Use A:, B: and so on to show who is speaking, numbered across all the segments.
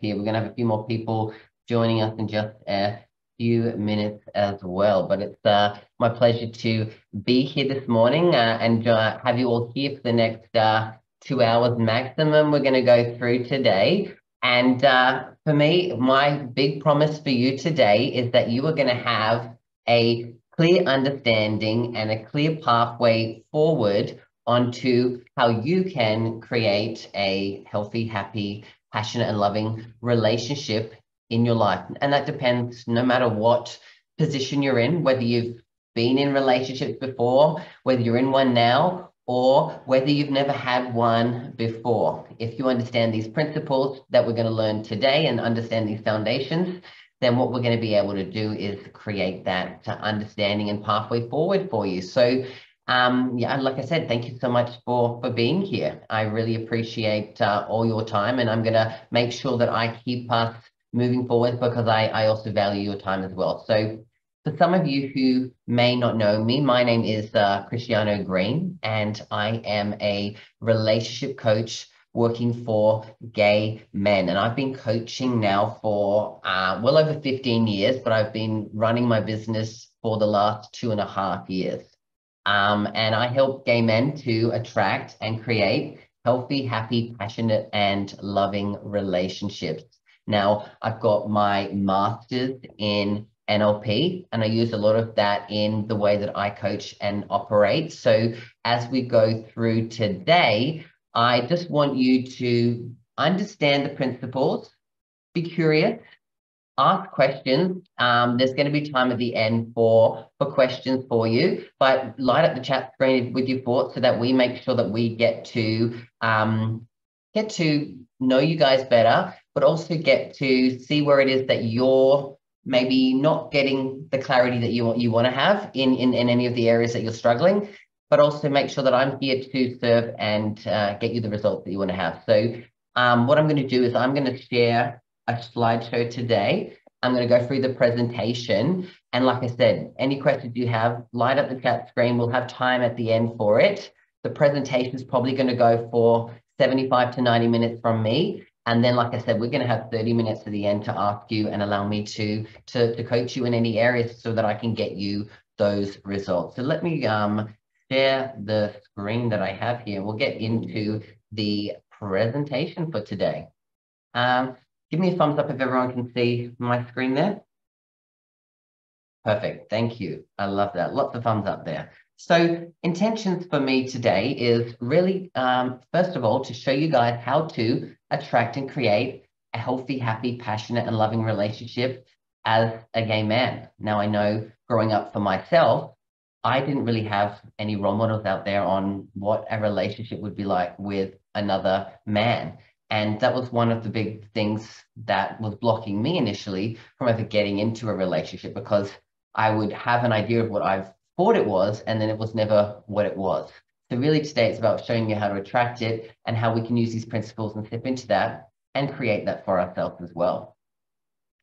A: here. We're going to have a few more people joining us in just a few minutes as well. But it's my pleasure to be here this morning and have you all here for the next 2 hours maximum we're going to go through today. And for me, my big promise for you today is that you are going to have a clear understanding and a clear pathway forward onto how you can create a healthy, happy, passionate, and loving relationship in your life. And that depends no matter what position you're in, whether you've been in relationships before, whether you're in one now, or whether you've never had one before. If you understand these principles that we're going to learn today and understand these foundations, then what we're going to be able to do is create that understanding and pathway forward for you. So yeah, like I said, thank you so much for being here. I really appreciate all your time, and I'm going to make sure that I keep us moving forward because I also value your time as well. So for some of you who may not know me, my name is Christiano Green, and I am a relationship coach working for gay men. And I've been coaching now for well over 15 years, but I've been running my business for the last 2.5 years. And I help gay men to attract and create healthy, happy, passionate, and loving relationships. Now, I've got my master's in NLP, and I use a lot of that in the way that I coach and operate. So as we go through today, I just want you to understand the principles, be curious, ask questions. There's going to be time at the end for questions for you, but light up the chat screen with your thoughts so that we make sure that we get to know you guys better, but also get to see where it is that you're maybe not getting the clarity that you want to have in any of the areas that you're struggling, but also make sure that I'm here to serve and get you the results that you want to have. So what I'm going to do is I'm going to share a slideshow today. I'm going to go through the presentation. And like I said, any questions you have, light up the chat screen. We'll have time at the end for it. The presentation is probably going to go for 75 to 90 minutes from me. And then, like I said, we're going to have 30 minutes at the end to ask you and allow me to coach you in any areas so that I can get you those results. So let me share the screen that I have here. We'll get into the presentation for today. Give me a thumbs up if everyone can see my screen there. Perfect. Thank you. I love that. Lots of thumbs up there. So intentions for me today is really, first of all, to show you guys how to attract and create a healthy, happy, passionate, and loving relationship as a gay man. Now, I know growing up for myself, I didn't really have any role models out there on what a relationship would be like with another man. And that was one of the big things that was blocking me initially from ever getting into a relationship, because I would have an idea of what I thought it was, and then it was never what it was. So really today it's about showing you how to attract it and how we can use these principles and step into that and create that for ourselves as well.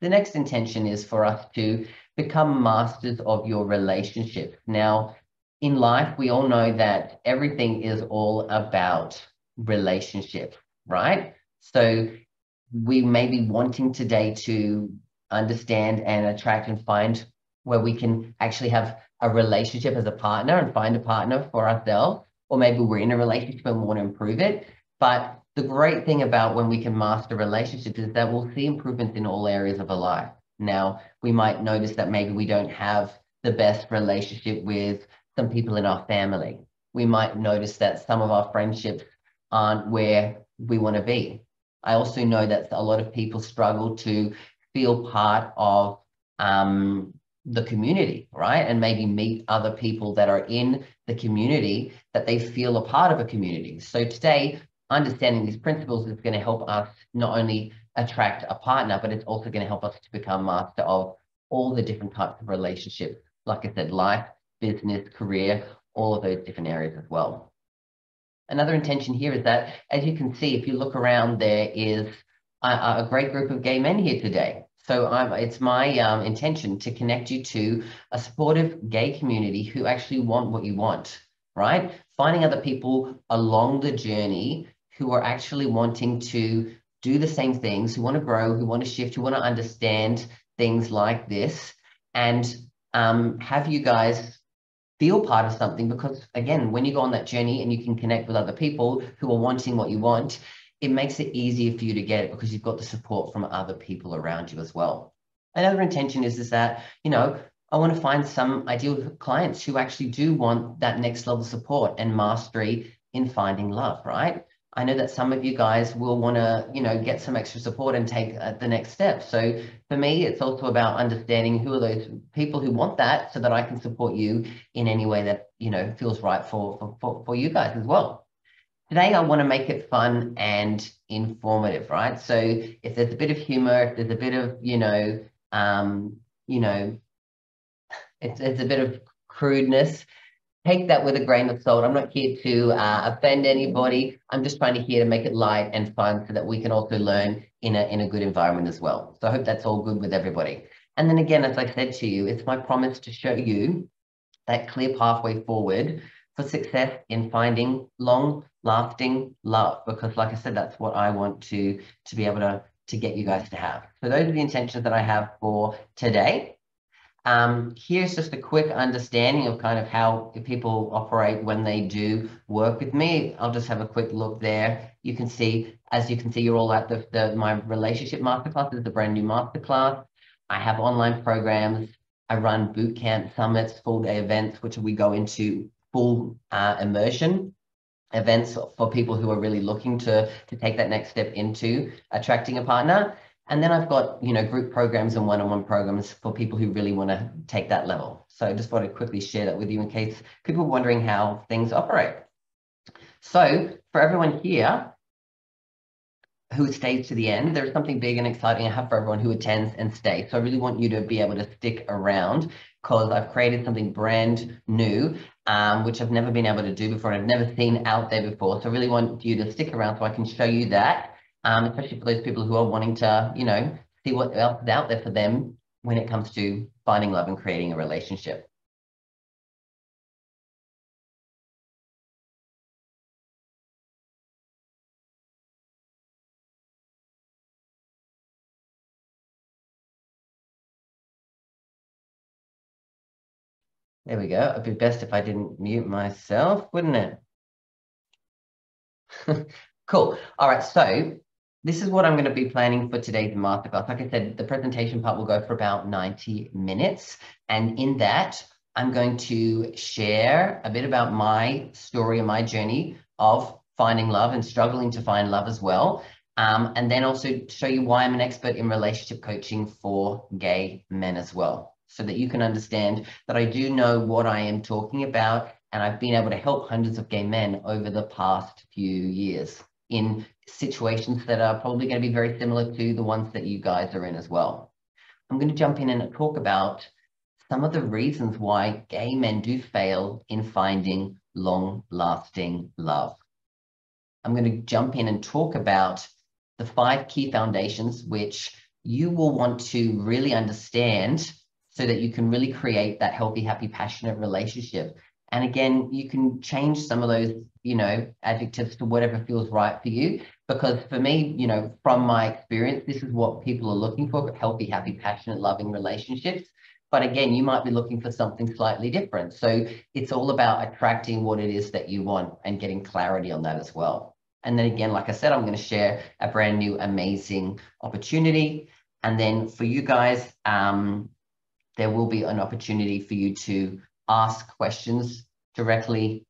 A: The next intention is for us to become masters of your relationship. Now, in life, we all know that everything is all about relationships, right? So we may be wanting today to understand and attract and find where we can actually have a relationship as a partner and find a partner for ourselves, or maybe we're in a relationship and we want to improve it. But the great thing about when we can master relationships is that we'll see improvements in all areas of our life. Now, we might notice that maybe we don't have the best relationship with some people in our family. We might notice that some of our friendships aren't where we want to be. I also know that a lot of people struggle to feel part of the community, right? And maybe meet other people that are in the community, that they feel a part of a community. So today, understanding these principles is going to help us not only attract a partner, but it's also going to help us to become master of all the different types of relationships. Like I said, life, business, career, all of those different areas as well. Another intention here is that, as you can see, if you look around, there is a great group of gay men here today. So it's my intention to connect you to a supportive gay community who actually want what you want, right? Finding other people along the journey who are actually wanting to do the same things, who want to grow, who want to shift, who want to understand things like this, and have you guys feel part of something. Because again, when you go on that journey and you can connect with other people who are wanting what you want, it makes it easier for you to get it because you've got the support from other people around you as well. Another intention is that, you know, I want to find some ideal clients who actually do want that next level support and mastery in finding love, right? I know that some of you guys will want to, you know, get some extra support and take the next step. So for me, it's also about understanding who are those people who want that so that I can support you in any way that, you know, feels right for you guys as well. Today, I want to make it fun and informative, right? So if there's a bit of humor, if there's a bit of, you know, it's a bit of crudeness, take that with a grain of salt. I'm not here to offend anybody. I'm just trying to here to make it light and fun so that we can also learn in a good environment as well. So I hope that's all good with everybody. And then again, as I said to you, it's my promise to show you that clear pathway forward for success in finding long-lasting love. Because like I said, that's what I want to be able to get you guys to have. So those are the intentions that I have for today. Here's just a quick understanding of kind of how people operate when they do work with me. I'll just have a quick look there. You can see, as you can see, you're all at my relationship masterclass. This is the brand new masterclass. I have online programs. I run boot camp summits, full day events, which we go into full immersion events for people who are really looking to take that next step into attracting a partner. And then I've got, you know, group programs and one-on-one programs for people who really want to take that level. So I just want to quickly share that with you in case people are wondering how things operate. So for everyone here who stays to the end, there's something big and exciting I have for everyone who attends and stays. So I really want you to be able to stick around because I've created something brand new, which I've never been able to do before and I've never seen out there before. So I really want you to stick around so I can show you that. Especially for those people who are wanting to, you know, see what else is out there for them when it comes to finding love and creating a relationship. There we go. It'd be best if I didn't mute myself, wouldn't it? Cool. All right. So this is what I'm going to be planning for today's masterclass. Like I said, the presentation part will go for about 90 minutes. And in that, I'm going to share a bit about my story and my journey of finding love and struggling to find love as well. And then also show you why I'm an expert in relationship coaching for gay men as well, so that you can understand that I do know what I am talking about. And I've been able to help hundreds of gay men over the past few years in situations that are probably going to be very similar to the ones that you guys are in as well. I'm going to jump in and talk about some of the reasons why gay men do fail in finding long-lasting love. I'm going to jump in and talk about the 5 key foundations which you will want to really understand so that you can really create that healthy, happy, passionate relationship. And again, you can change some of those, you know, adjectives to whatever feels right for you. Because for me, you know, from my experience, this is what people are looking for: healthy, happy, passionate, loving relationships. But again, you might be looking for something slightly different. So it's all about attracting what it is that you want and getting clarity on that as well. And then again, like I said, I'm going to share a brand new, amazing opportunity. And then for you guys, there will be an opportunity for you to ask questions directly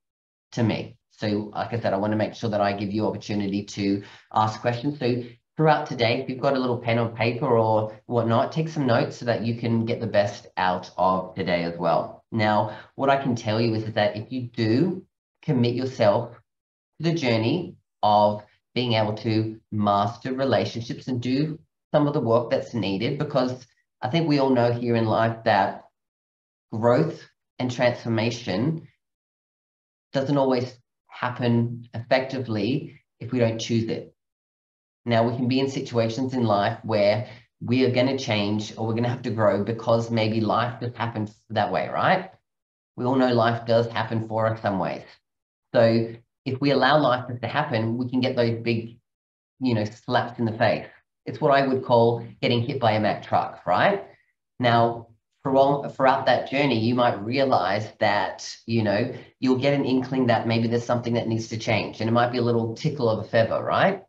A: to me. So like I said, I want to make sure that I give you opportunity to ask questions. So throughout today, if you've got a little pen or paper or whatnot, take some notes so that you can get the best out of today as well. Now, what I can tell you is that if you do commit yourself to the journey of being able to master relationships and do some of the work that's needed, because I think we all know here in life that growth and transformation doesn't always happen effectively if we don't choose it. Now, we can be in situations in life where we are going to change or we're going to have to grow because maybe life just happened that way, right? We all know life does happen for us some ways. So if we allow life to happen, we can get those big slaps in the face. It's what I would call getting hit by a Mack truck, right? Now, throughout that journey, you might realize that, you'll get an inkling that maybe there's something that needs to change, and it might be a little tickle of a feather, right?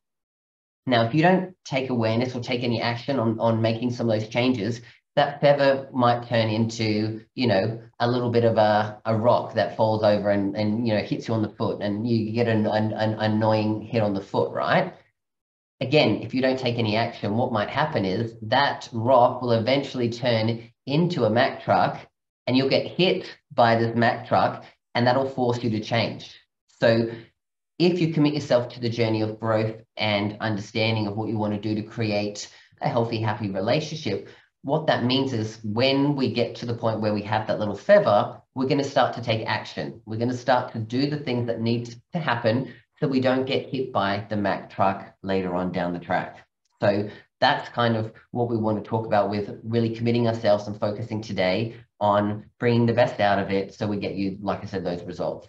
A: Now, if you don't take awareness or take any action on making some of those changes, that feather might turn into, a little bit of a rock that falls over and hits you on the foot, and you get an annoying hit on the foot, right? Again, if you don't take any action, what might happen is that rock will eventually turn into a Mack truck, and you'll get hit by this Mack truck, and that'll force you to change. So if you commit yourself to the journey of growth and understanding of what you want to do to create a healthy, happy relationship, what that means is when we get to the point where we have that little feather, we're going to start to take action. We're going to start to do the things that need to happen so we don't get hit by the Mack truck later on down the track. So that's kind of what we want to talk about with really committing ourselves and focusing today on bringing the best out of it so we get you, like I said, those results.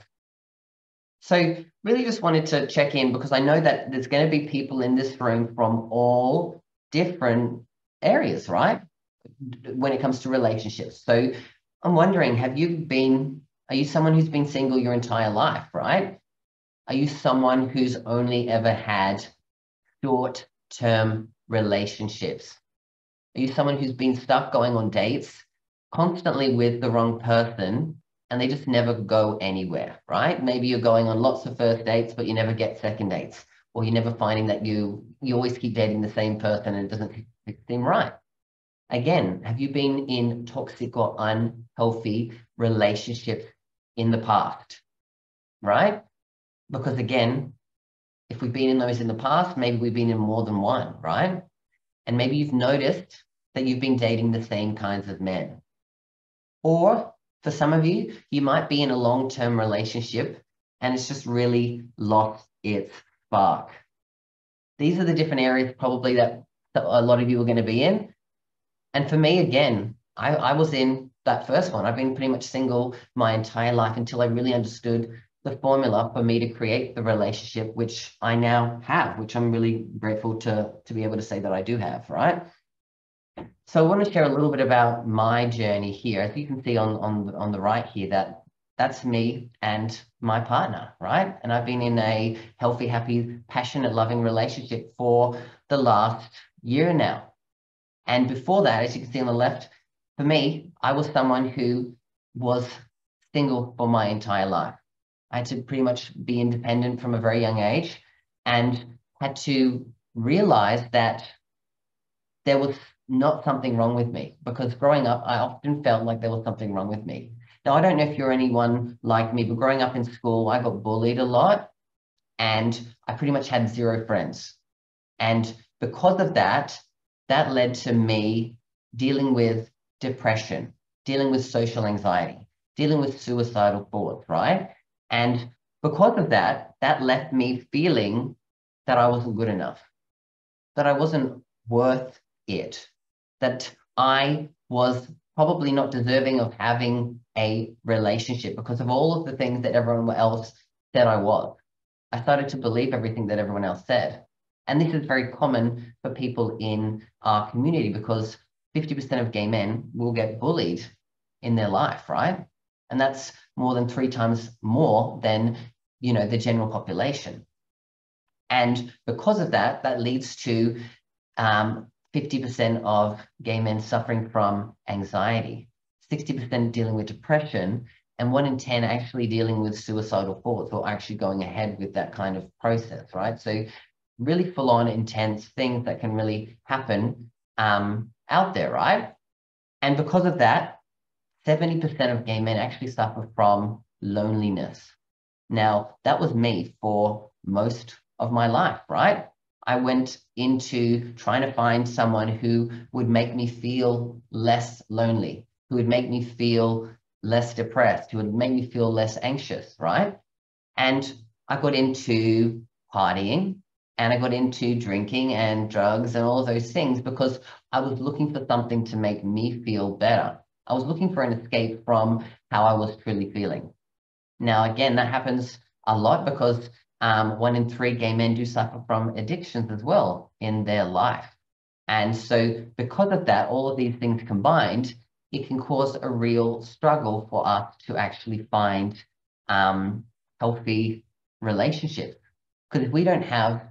A: So really just wanted to check in because I know that there's going to be people in this room from all different areas, right? When it comes to relationships. So I'm wondering, are you someone who's been single your entire life, right? Are you someone who's only ever had short-term relationships? Are you someone who's been stuck going on dates constantly with the wrong person and they just never go anywhere, right? Maybe you're going on lots of first dates, but you never get second dates, or you're never finding that you always keep dating the same person and it doesn't seem right. Again, have you been in toxic or unhealthy relationships in the past, right? Because again, if we've been in those in the past, maybe we've been in more than one, right? And maybe you've noticed that you've been dating the same kinds of men. Or for some of you, you might be in a long-term relationship and it's just really lost its spark. These are the different areas probably that a lot of you are going to be in. And for me, again, I was in that first one. I've been pretty much single my entire life until I really understood the formula for me to create the relationship, which I now have, which I'm really grateful to be able to say that I do have, right? So I want to share a little bit about my journey here. As you can see on the right here, that's me and my partner, right? And I've been in a healthy, happy, passionate, loving relationship for the last year now. And before that, as you can see on the left, for me, I was someone who was single for my entire life. I had to pretty much be independent from a very young age and had to realize that there was not something wrong with me, because growing up, I often felt like there was something wrong with me. Now, I don't know if you're anyone like me, but growing up in school, I got bullied a lot and I pretty much had zero friends. And because of that, that led to me dealing with depression, dealing with social anxiety, dealing with suicidal thoughts, right? And because of that, that left me feeling that I wasn't good enough, that I wasn't worth it, that I was probably not deserving of having a relationship because of all of the things that everyone else said I was. I started to believe everything that everyone else said. And this is very common for people in our community because 50% of gay men will get bullied in their life, right? And that's more than 3 times more than, the general population. And because of that, that leads to 50% of gay men suffering from anxiety, 60% dealing with depression, and 1 in 10 actually dealing with suicidal thoughts or actually going ahead with that kind of process, right? So really full-on, intense things that can really happen out there, right? And because of that, 70% of gay men actually suffer from loneliness. Now, that was me for most of my life, right? I went into trying to find someone who would make me feel less lonely, who would make me feel less depressed, who would make me feel less anxious, right? And I got into partying and I got into drinking and drugs and all of those things because I was looking for something to make me feel better. I was looking for an escape from how I was truly feeling. Now, again, that happens a lot because 1 in 3 gay men do suffer from addictions as well in their life. And so because of that, all of these things combined, it can cause a real struggle for us to actually find healthy relationships. Because if we don't have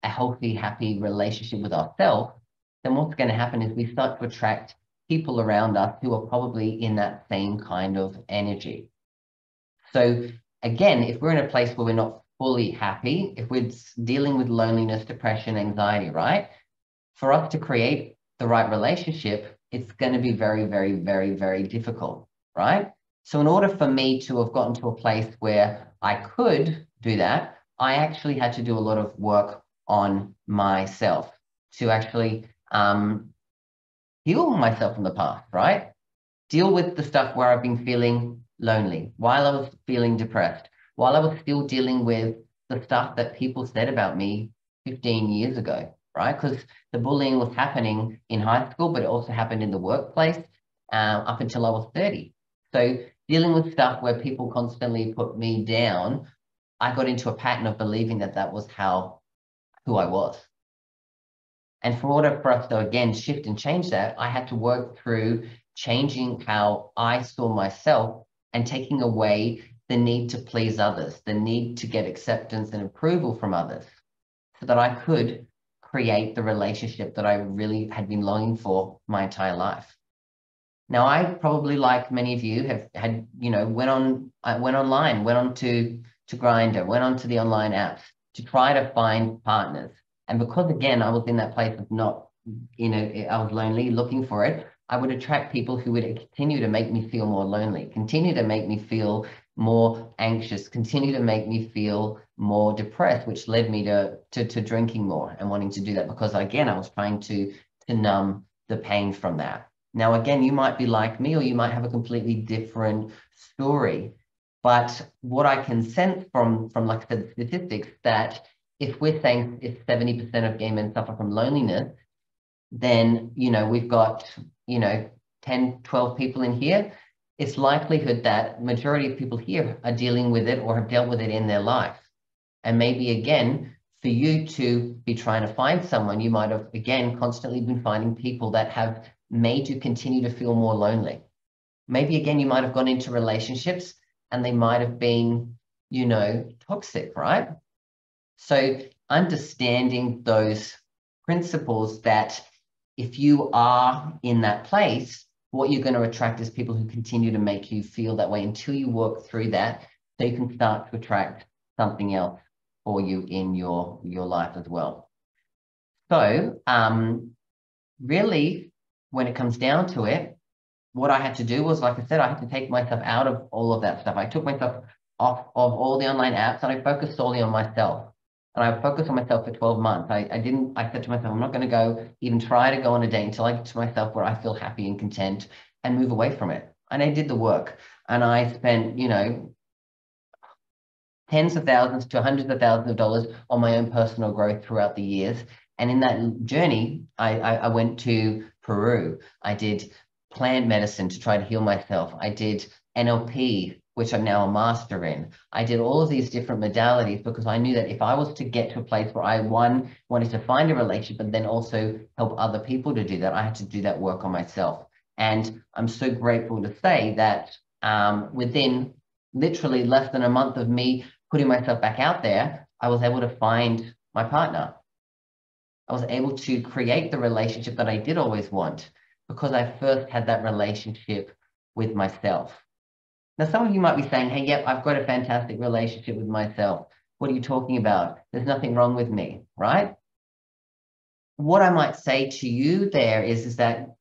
A: a healthy, happy relationship with ourselves, then what's going to happen is we start to attract people around us who are probably in that same kind of energy. So again, if we're in a place where we're not fully happy, if we're dealing with loneliness, depression, anxiety, right? For us to create the right relationship, it's going to be very, very, very, very difficult, right? So in order for me to have gotten to a place where I could do that, I actually had to do a lot of work on myself to actually heal myself from the past, right? Deal with the stuff where I've been feeling lonely, while I was feeling depressed, while I was still dealing with the stuff that people said about me 15 years ago, right? Because the bullying was happening in high school, but it also happened in the workplace up until I was 30. So dealing with stuff where people constantly put me down, I got into a pattern of believing that that was who I was. And for order for us to, again, shift and change that, I had to work through changing how I saw myself and taking away the need to please others, the need to get acceptance and approval from others, so that I could create the relationship that I really had been longing for my entire life. Now, I probably, like many of you, have had, went online, went on to Grindr, went on to the online apps to try to find partners. And because, again, I was in that place of not, I was lonely, looking for it, I would attract people who would continue to make me feel more lonely, continue to make me feel more anxious, continue to make me feel more depressed, which led me to drinking more and wanting to do that because, again, I was trying to numb the pain from that. Now, again, you might be like me, or you might have a completely different story. But what I can sense from like I said, the statistics, that if we're saying if 70% of gay men suffer from loneliness, then, we've got, 10, 12 people in here. It's likelihood that majority of people here are dealing with it or have dealt with it in their life. And maybe, again, for you to be trying to find someone, you might have, again, constantly been finding people that have made you continue to feel more lonely. Maybe, again, you might have gone into relationships and they might have been, toxic, right? So understanding those principles, that if you are in that place, what you're going to attract is people who continue to make you feel that way until you work through that, so you can start to attract something else for you in your life as well. So really, when it comes down to it, what I had to do was, like I said, I had to take myself out of all of that stuff. I took myself off of all the online apps and I focused solely on myself. And I focused on myself for 12 months. I said to myself, I'm not going to go even try to go on a date until I get to myself where I feel happy and content and move away from it. And I did the work. And I spent, tens of thousands to hundreds of thousands of dollars on my own personal growth throughout the years. And in that journey, I went to Peru. I did plant medicine to try to heal myself. I did NLP, which I'm now a master in. I did all of these different modalities because I knew that if I was to get to a place where I, wanted to find a relationship, but then also help other people to do that, I had to do that work on myself. And I'm so grateful to say that within literally less than a month of me putting myself back out there, I was able to find my partner. I was able to create the relationship that I did always want, because I first had that relationship with myself. Now, some of you might be saying, hey, yep, I've got a fantastic relationship with myself. What are you talking about? There's nothing wrong with me, right? What I might say to you there is that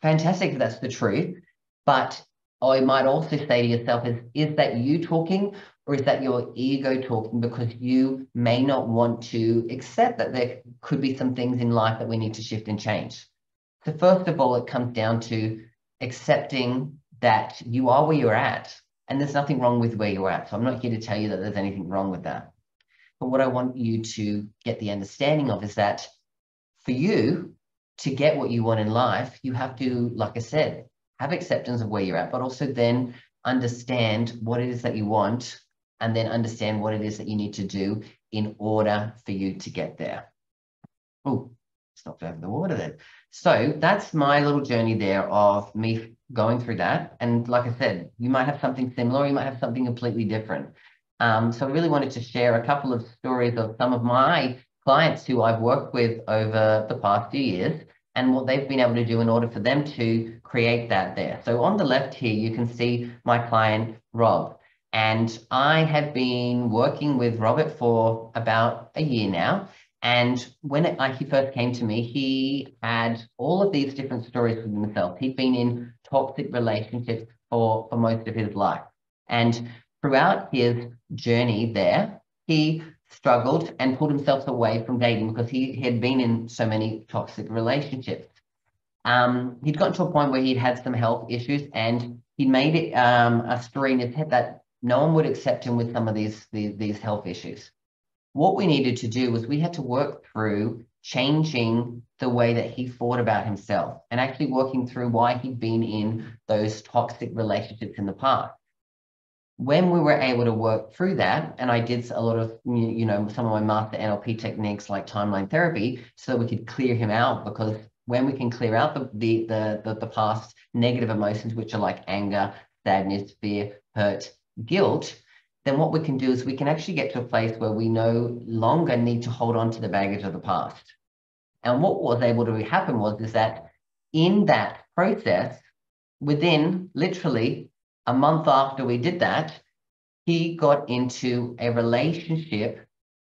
A: fantastic if that's the truth, but I might also say to yourself is that you talking, or is that your ego talking, because you may not want to accept that there could be some things in life that we need to shift and change. So first of all, it comes down to accepting that you are where you're at, and there's nothing wrong with where you're at. So I'm not here to tell you that there's anything wrong with that. But what I want you to get the understanding of is that for you to get what you want in life, you have to, like I said, have acceptance of where you're at, but also then understand what it is that you want, and then understand what it is that you need to do in order for you to get there. Oh, stopped over the water then. So that's my little journey there of me going through that. And like I said, you might have something similar, or you might have something completely different. So I really wanted to share a couple of stories of some of my clients who I've worked with over the past few years and what they've been able to do in order for them to create that there. So on the left here, you can see my client, Rob. And I have been working with Robert for about a year now. And when he first came to me, he had all of these different stories with himself. He'd been in toxic relationships for most of his life. And throughout his journey there, he struggled and pulled himself away from dating because he had been in so many toxic relationships. He'd gotten to a point where he'd had some health issues, and he'd made it a story in his head that no one would accept him with some of these health issues. What we needed to do was we had to work through changing the way that he thought about himself and actually working through why he'd been in those toxic relationships in the past. When we were able to work through that, and I did a lot of, some of my master NLP techniques like timeline therapy, so that we could clear him out, because when we can clear out the past negative emotions, which are like anger, sadness, fear, hurt, guilt, then what we can do is we can actually get to a place where we no longer need to hold on to the baggage of the past. And what was able to happen is that in that process, within literally a month after we did that, he got into a relationship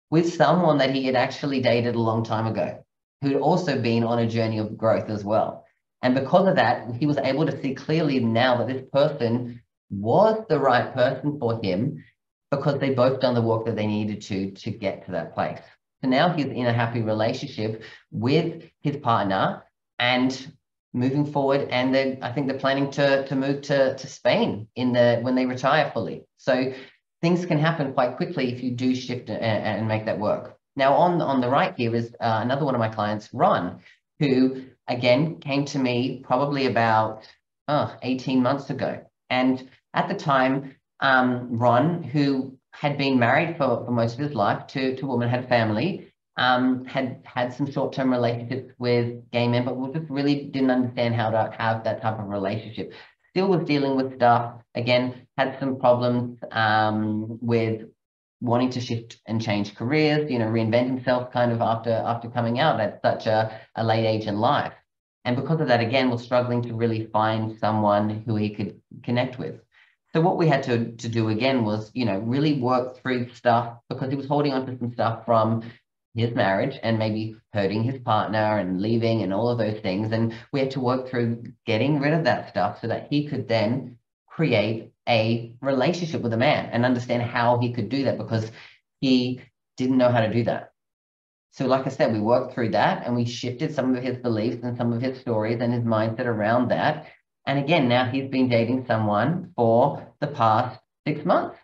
A: with someone that he had actually dated a long time ago, who'd also been on a journey of growth as well. And because of that, he was able to see clearly now that this person was the right person for him, because they both done the work that they needed to get to that place. So now he's in a happy relationship with his partner and moving forward. And I think they're planning to move to Spain when they retire fully. So things can happen quite quickly if you do shift and make that work. Now on the right here is another one of my clients, Ron, who again came to me probably about 18 months ago. And at the time, Ron, who had been married for most of his life to a woman, had family, had some short-term relationships with gay men, but we just really didn't understand how to have that type of relationship. Still was dealing with stuff, again, had some problems with wanting to shift and change careers, reinvent himself kind of after coming out at such a late age in life. And because of that, again, was struggling to really find someone who he could connect with. So what we had to do again was, really work through stuff, because he was holding on to some stuff from his marriage and maybe hurting his partner and leaving and all of those things. And we had to work through getting rid of that stuff so that he could then create a relationship with a man and understand how he could do that, because he didn't know how to do that. So like I said, we worked through that and we shifted some of his beliefs and some of his stories and his mindset around that. And again, now he's been dating someone for the past 6 months,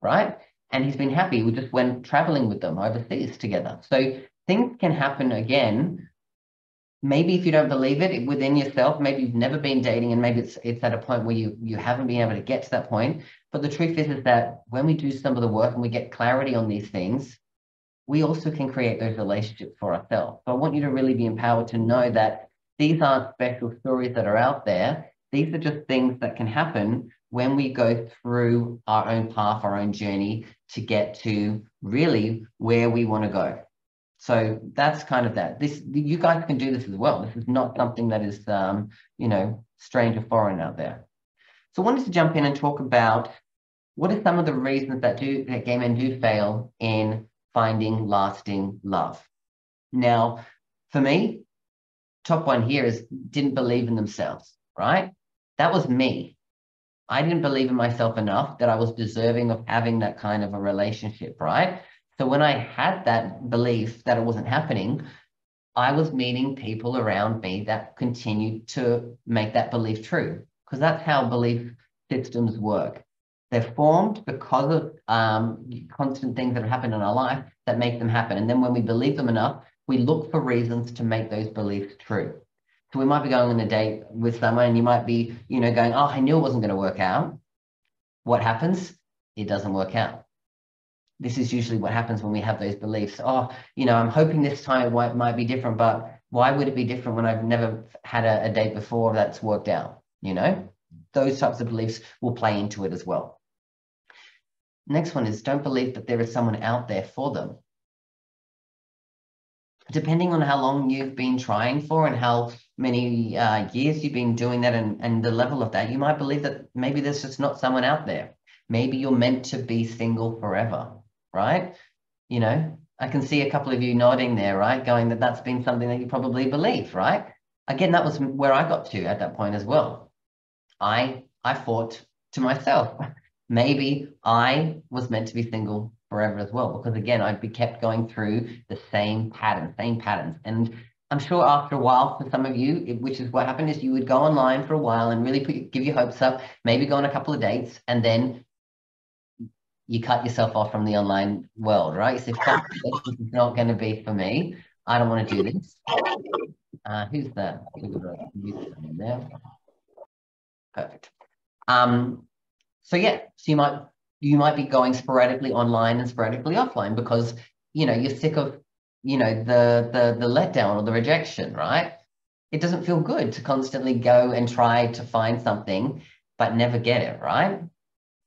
A: right? And he's been happy. We just went traveling with them overseas together. So things can happen again. Maybe if you don't believe it within yourself, maybe you've never been dating, and maybe it's at a point where you haven't been able to get to that point. But the truth is that when we do some of the work and we get clarity on these things, we also can create those relationships for ourselves. So I want you to really be empowered to know that these aren't special stories that are out there. These are just things that can happen when we go through our own path, our own journey to get to really where we want to go. So that's kind of that. You guys can do this as well. This is not something that is, strange or foreign out there. So I wanted to jump in and talk about what are some of the reasons that gay men do fail in finding lasting love. Now, for me, top one here is didn't believe in themselves, right? That was me. I didn't believe in myself enough that I was deserving of having that kind of a relationship, right? So when I had that belief that it wasn't happening, I was meeting people around me that continued to make that belief true, because that's how belief systems work. They're formed because of constant things that have happened in our life that make them happen. And then when we believe them enough, we look for reasons to make those beliefs true. So we might be going on a date with someone and you might be, going, oh, I knew it wasn't going to work out. What happens? It doesn't work out. this is usually what happens when we have those beliefs. Oh, I'm hoping this time it might be different, but why would it be different when I've never had a date before that's worked out? Those types of beliefs will play into it as well. Next one is don't believe that there is someone out there for them. Depending on how long you've been trying for and how many years you've been doing that and the level of that, you might believe that maybe there's just not someone out there. Maybe you're meant to be single forever, right? I can see a couple of you nodding there, right? Going that that's been something that you probably believe, right? Again, that was where I got to at that point as well. I thought to myself, maybe I was meant to be single forever as well, because again, I'd be kept going through the same patterns. And I'm sure after a while, for some of you, which is what happened, is you would go online for a while and really give your hopes up, maybe go on a couple of dates, and then you cut yourself off from the online world, right? You say, fuck this, this is not going to be for me. I don't want to do this. Who's that? There. Perfect. So yeah, so you might be going sporadically online and sporadically offline because you're sick of the letdown or the rejection, right? It doesn't feel good to constantly go and try to find something but never get it, right?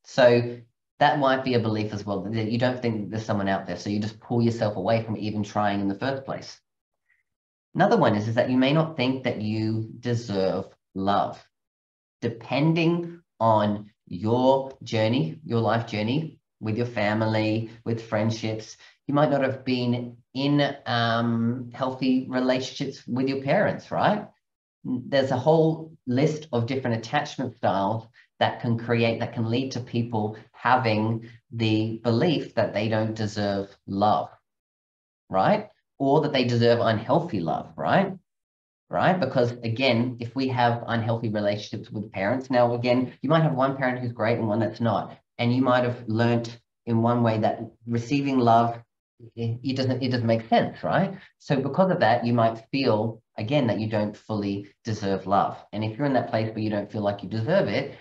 A: So that might be a belief as well, that you don't think there's someone out there, so you just pull yourself away from even trying in the first place. Another one is that you may not think that you deserve love. Depending on your journey, your life journey with your family, with friendships, you might not have been in healthy relationships with your parents, right? There's a whole list of different attachment styles that can lead to people having the belief that they don't deserve love, right? Or that they deserve unhealthy love, right? Because again, if we have unhealthy relationships with parents, now again, you might have one parent who's great and one that's not. And you might have learnt in one way that receiving love, it doesn't make sense, right? So because of that, you might feel, again, that you don't fully deserve love. And if you're in that place where you don't feel like you deserve it,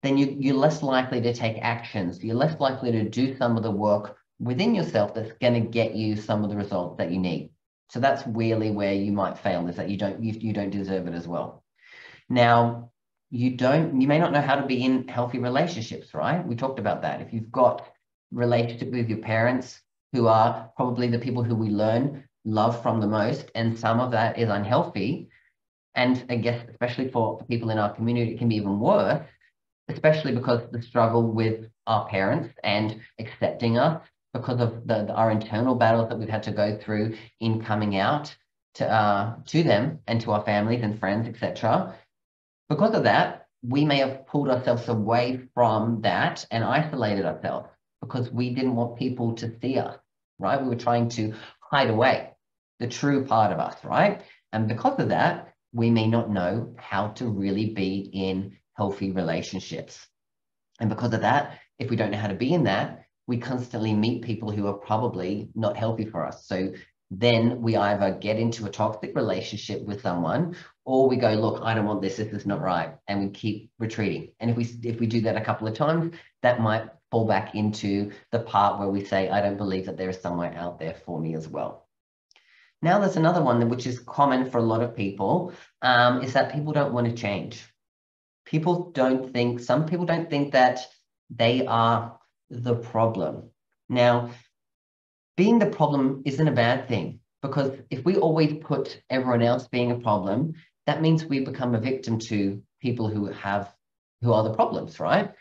A: then you're less likely to take actions. You're less likely to do some of the work within yourself that's going to get you some of the results that you need. So that's really where you might fail, is that you don't deserve it as well. Now, you may not know how to be in healthy relationships, right? We talked about that. If you've got relationship with your parents, who are probably the people who we learn love from the most, and some of that is unhealthy, and I guess especially for people in our community, it can be even worse, especially because the struggle with our parents and accepting us because of our internal battles that we've had to go through in coming out to them and to our families and friends, etc. Because of that, we may have pulled ourselves away from that and isolated ourselves because we didn't want people to see us, right? We were trying to hide away the true part of us, right? And because of that, we may not know how to really be in healthy relationships. And because of that, if we don't know how to be in that, we constantly meet people who are probably not healthy for us. So then we either get into a toxic relationship with someone, or we go, look, I don't want this is not right, and we keep retreating. And if we do that a couple of times, that might fall back into the part where we say, I don't believe that there is somewhere out there for me as well. Now there's another one which is common for a lot of people, is that people don't want to change. Some people don't think that they are the problem. Now, being the problem isn't a bad thing, because if we always put everyone else being a problem, that means we become a victim to people who are the problems, right?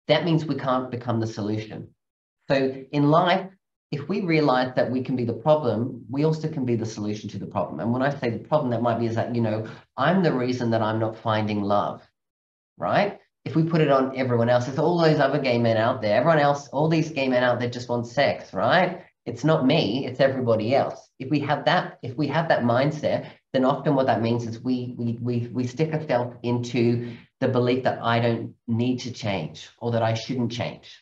A: That means we can't become the solution. So in life, if we realize that we can be the problem, we also can be the solution to the problem. And when I say the problem, that might be is that, I'm the reason that I'm not finding love, right? If we put it on everyone else, there's all those other gay men out there. Everyone else, all these gay men out there just want sex, right? It's not me, it's everybody else. If we have that mindset, then often what that means is we stick ourselves into the belief that I don't need to change or that I shouldn't change.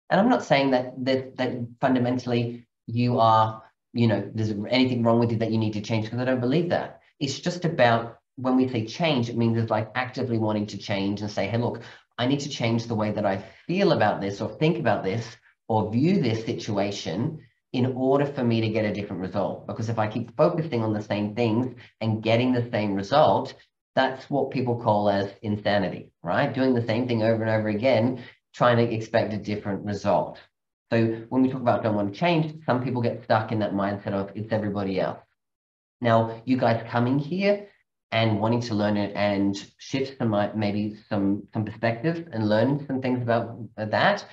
A: And I'm not saying that fundamentally you are, there's anything wrong with you that you need to change, because I don't believe that. It's just about, when we say change, it means it's like actively wanting to change and say, hey, look, I need to change the way that I feel about this or think about this, or view this situation in order for me to get a different result. Because if I keep focusing on the same things and getting the same result, that's what people call as insanity, right? Doing the same thing over and over again, trying to expect a different result. So when we talk about don't want to change, some people get stuck in that mindset of it's everybody else. Now, you guys coming here and wanting to learn it and shift some, maybe some perspectives and learn some things about that,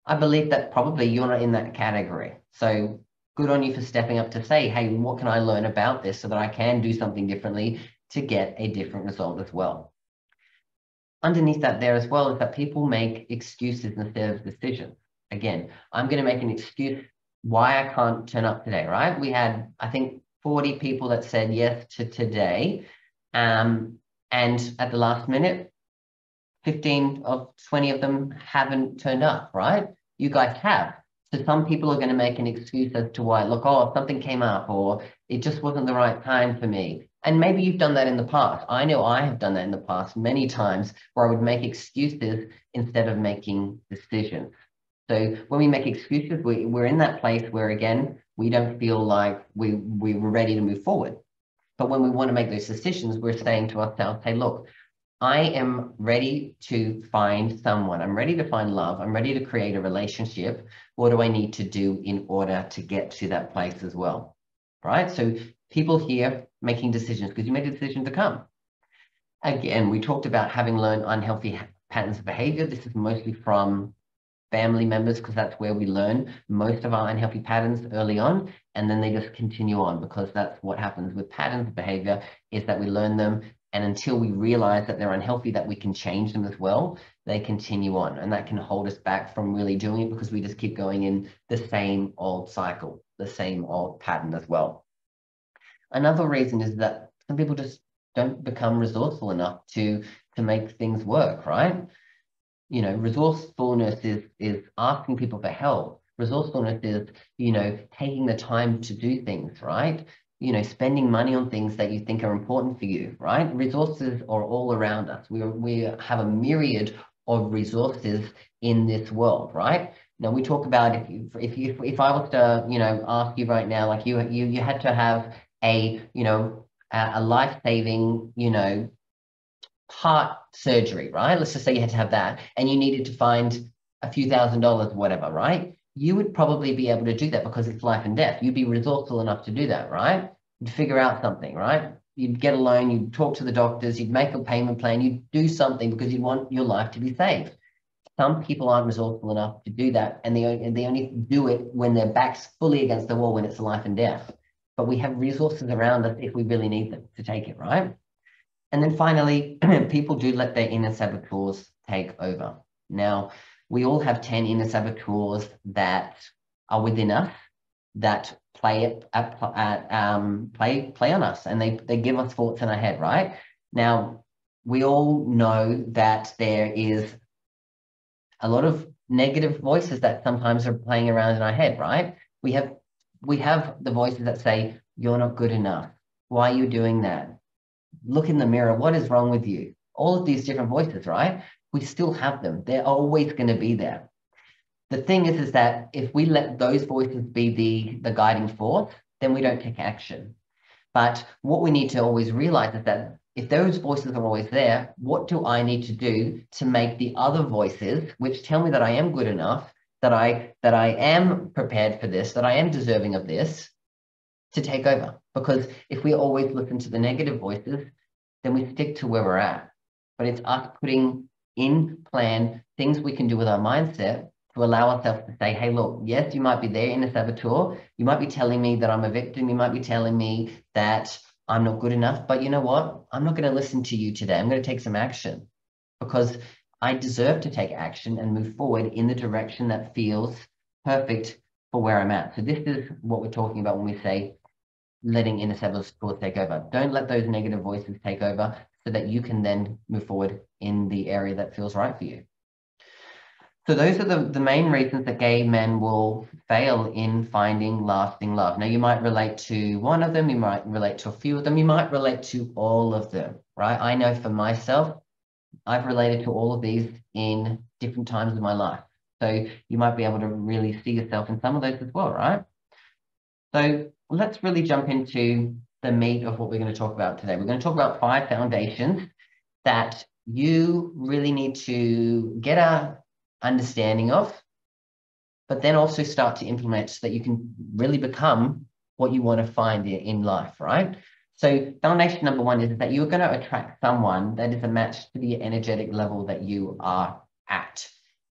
A: I believe that probably you're not in that category. So good on you for stepping up to say, hey, what can I learn about this so that I can do something differently to get a different result as well. Underneath that there as well is that people make excuses instead of decisions. Again, I'm going to make an excuse why I can't turn up today, right? We had, I think, 40 people that said yes to today. And at the last minute, 15 of 20 of them haven't turned up, right? You guys have. So some people are going to make an excuse as to why, look, oh, something came up or it just wasn't the right time for me. And maybe you've done that in the past. I know I have done that in the past many times where I would make excuses instead of making decisions. So when we make excuses, we're in that place where, again, we don't feel like we were ready to move forward. But when we want to make those decisions, we're saying to ourselves, hey, look, I am ready to find someone. I'm ready to find love. I'm ready to create a relationship. What do I need to do in order to get to that place as well? Right? So people here making decisions because you made a decision to come. Again, we talked about having learned unhealthy patterns of behavior. This is mostly from family members because that's where we learn most of our unhealthy patterns early on, and then they just continue on because that's what happens with patterns of behavior is that we learn them, and until we realize that they're unhealthy, that we can change them as well, they continue on, and that can hold us back from really doing it because we just keep going in the same old cycle, the same old pattern as well. Another reason is that some people just don't become resourceful enough to make things work, right? You know, resourcefulness is asking people for help. Resourcefulness is, you know, taking the time to do things, right? You know, spending money on things that you think are important for you, right? Resources are all around us. We have a myriad of resources in this world, right? Now we talk about if I was to, you know, ask you right now, like you had to have a, you know, a life-saving, you know, heart surgery, right? Let's just say you had to have that and you needed to find a few $1,000s, whatever, right? You would probably be able to do that because it's life and death. You'd be resourceful enough to do that, right? You'd figure out something, right? You'd get a loan, you'd talk to the doctors, you'd make a payment plan, you'd do something because you want your life to be saved. Some people aren't resourceful enough to do that, and they only do it when their back's fully against the wall, when it's life and death. But we have resources around us if we really need them to take it, right? And then finally, people do let their inner saboteurs take over. Now, we all have 10 inner saboteurs that are within us that play on us, and they give us thoughts in our head, right? Now, we all know that there is a lot of negative voices that sometimes are playing around in our head, right? We have the voices that say, you're not good enough. Why are you doing that? Look in the mirror. What is wrong with you? All of these different voices, right? We still have them. They're always going to be there. The thing is that if we let those voices be the guiding force, then we don't take action. But what we need to always realize is that if those voices are always there, what do I need to do to make the other voices, which tell me that I am good enough, that I am prepared for this, that I am deserving of this, to take over? Because if we always listen to the negative voices, then we stick to where we're at. But it's us putting in plan things we can do with our mindset to allow ourselves to say, hey, look, yes, you might be there in a saboteur. You might be telling me that I'm a victim. You might be telling me that I'm not good enough. But you know what? I'm not going to listen to you today. I'm going to take some action because I deserve to take action and move forward in the direction that feels perfect for where I'm at. So this is what we're talking about when we say letting inner saboteurs take over. Don't let those negative voices take over so that you can then move forward in the area that feels right for you. So those are the main reasons that gay men will fail in finding lasting love. Now, you might relate to one of them, you might relate to a few of them, you might relate to all of them, right? I know for myself, I've related to all of these in different times of my life. So you might be able to really see yourself in some of those as well, right? So let's really jump into the meat of what we're going to talk about today. We're going to talk about 5 foundations that you really need to get a understanding of, but then also start to implement so that you can really become what you want to find in life, right? So foundation number 1 is that you're going to attract someone that is a match to the energetic level that you are at.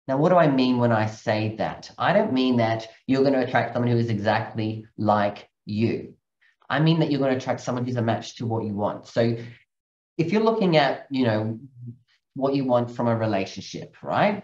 A: Now, what do I mean when I say that? I don't mean that you're going to attract someone who is exactly like you. I mean that you're going to attract someone who's a match to what you want. So if you're looking at, what you want from a relationship, right?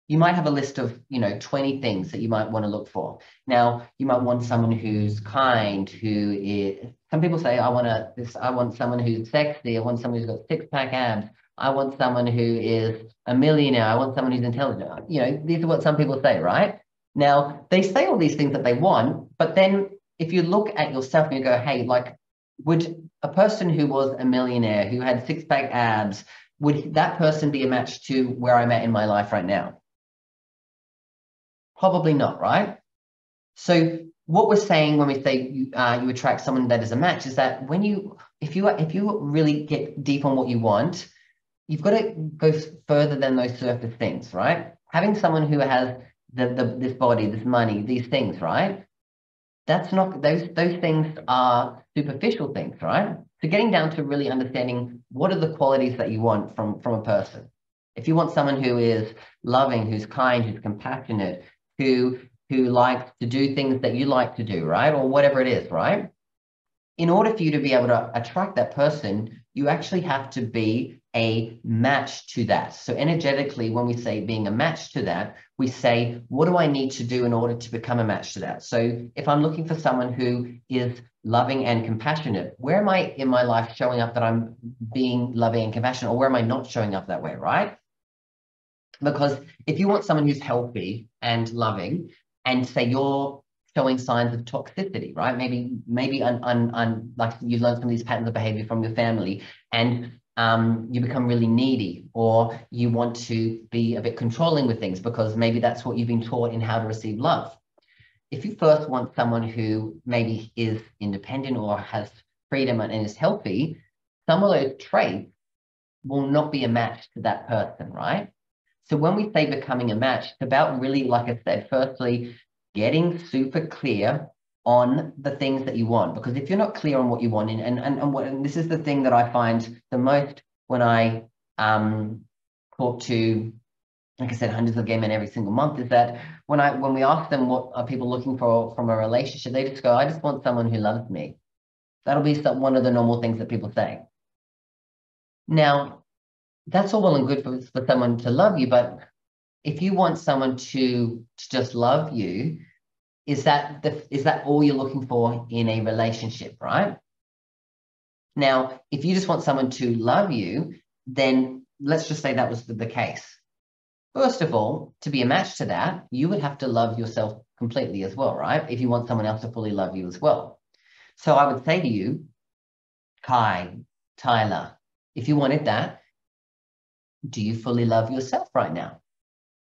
A: You might have a list of, 20 things that you might want to look for. Now, you might want someone who's kind, who is, some people say, I want someone who's sexy. I want someone who's got 6-pack abs. I want someone who is a millionaire. I want someone who's intelligent. These are what some people say, right? Now, they say all these things that they want, but then if you look at yourself and you go, hey, like, would a person who was a millionaire, who had 6-pack abs, would that person be a match to where I'm at in my life right now? Probably not, right? So what we're saying when we say you attract someone that is a match is that if you really get deep on what you want, you've got to go further than those surface things, right? Having someone who has this body, this money, these things, right? That's not, those things are superficial things, right? So getting down to really understanding what are the qualities that you want from a person. If you want someone who is loving, who's kind, who's compassionate, who likes to do things that you like to do, right? Or whatever it is, right? In order for you to be able to attract that person, you actually have to be a match to that. So energetically, when we say being a match to that, we say, what do I need to do in order to become a match to that? So if I'm looking for someone who is loving and compassionate, where am I in my life showing up that I'm being loving and compassionate, or where am I not showing up that way, right? Because if you want someone who's healthy and loving, and say you're showing signs of toxicity, right? Maybe like you've learned some of these patterns of behavior from your family, and you become really needy, or you want to be a bit controlling with things because maybe that's what you've been taught in how to receive love. If you first want someone who maybe is independent or has freedom and is healthy, some of those traits will not be a match to that person, right? So when we say becoming a match, it's about really, like I said, firstly, getting super clear on the things that you want. Because if you're not clear on what you want, and this is the thing that I find the most when I talk to, like I said, hundreds of gay men every single month, is that when we ask them what are people looking for from a relationship, they just go, I just want someone who loves me. That'll be one of the normal things that people say. Now, that's all well and good for someone to love you, but if you want someone to just love you, is that all you're looking for in a relationship, right? Now, if you just want someone to love you, then let's just say that was the case. First of all, to be a match to that, you would have to love yourself completely as well, right? If you want someone else to fully love you as well. So I would say to you, Kai, Tyler, if you wanted that, do you fully love yourself right now?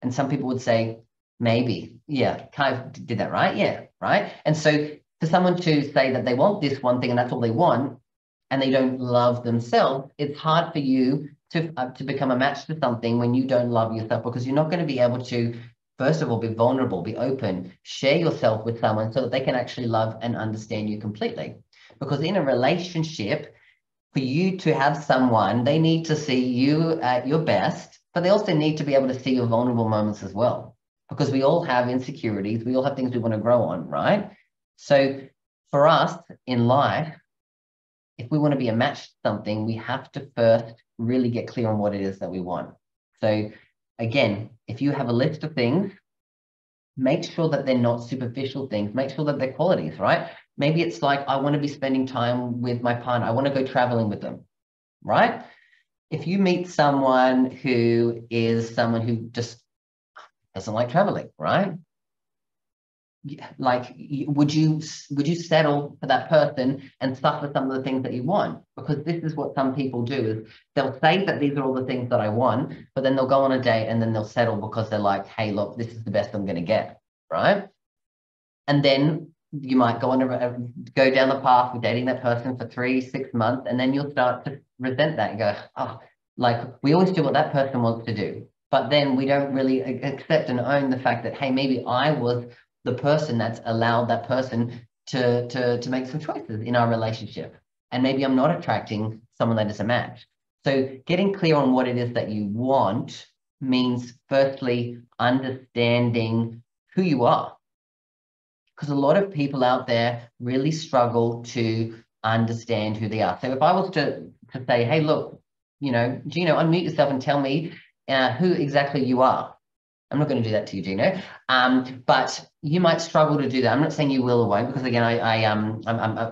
A: And some people would say, maybe, yeah, Kai did that, right? Yeah, right? And so for someone to say that they want this one thing and that's all they want, and they don't love themselves, it's hard for you to become a match to something when you don't love yourself, because you're not going to be able to, first of all, be vulnerable, be open, share yourself with someone so that they can actually love and understand you completely. Because in a relationship, for you to have someone, they need to see you at your best, but they also need to be able to see your vulnerable moments as well, because we all have insecurities. We all have things we want to grow on, right? So for us in life, if we want to be a match to something, we have to first really get clear on what it is that we want. So again, if you have a list of things, make sure that they're not superficial things. Make sure that they're qualities, right? Maybe it's like, I want to be spending time with my partner. I want to go traveling with them, right? If you meet someone who is someone who just doesn't like traveling, right? like, would you settle for that person and suffer some of the things that you want? Because this is what some people do, is they'll say that these are all the things that I want, but then they'll go on a date and then they'll settle because they're like, hey, look, this is the best I'm going to get, right? And then you might go down the path of dating that person for 3-6 months, and then you'll start to resent that and go, oh, like, we always do what that person wants to do. But then we don't really accept and own the fact that, hey, maybe I was the person that's allowed that person to make some choices in our relationship. And maybe I'm not attracting someone that is a match. So getting clear on what it is that you want means, firstly, understanding who you are. Because a lot of people out there really struggle to understand who they are. So if I was to say, hey, look, Gino, unmute yourself and tell me who exactly you are. I'm not going to do that to you, Gino. But you might struggle to do that. I'm not saying you will or won't, because again,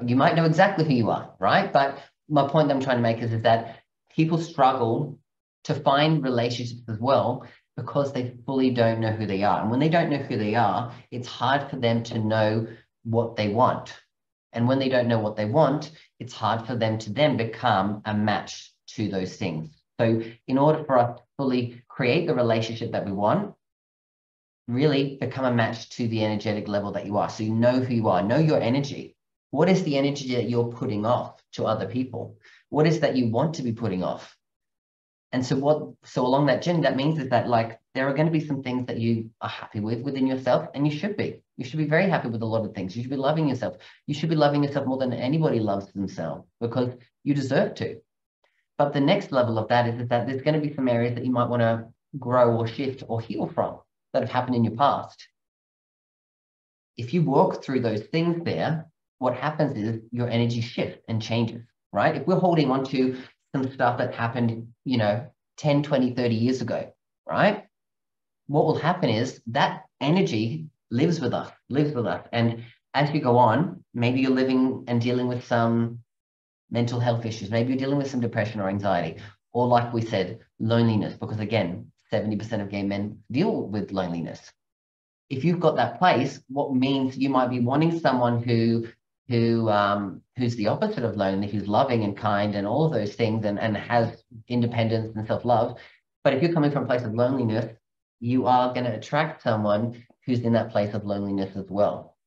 A: you might know exactly who you are, right? But my point that I'm trying to make is that people struggle to find relationships as well, because they fully don't know who they are. And when they don't know who they are, it's hard for them to know what they want. And when they don't know what they want, it's hard for them to then become a match to those things. So in order for us to fully create the relationship that we want, really become a match to the energetic level that you are. So you know who you are, know your energy. What is the energy that you're putting off to other people? What is that you want to be putting off? And so along that journey, that means is that, like, there are going to be some things that you are happy with within yourself, and you should be. You should be very happy with a lot of things. You should be loving yourself. You should be loving yourself more than anybody loves themselves, because you deserve to. But the next level of that is that there's going to be some areas that you might want to grow or shift or heal from that have happened in your past. If you walk through those things there, what happens is your energy shifts and changes, right? If we're holding on to some stuff that happened, 10, 20, 30 years ago, right? What will happen is that energy lives with us. And as you go on, maybe you're living and dealing with some mental health issues. Maybe you're dealing with some depression or anxiety, or, like we said, loneliness, because again, 70% of gay men deal with loneliness. If you've got that place, what means you might be wanting someone who's the opposite of lonely, who's loving and kind and all of those things, and has independence and self-love. But if you're coming from a place of loneliness, you are going to attract someone who's in that place of loneliness as well,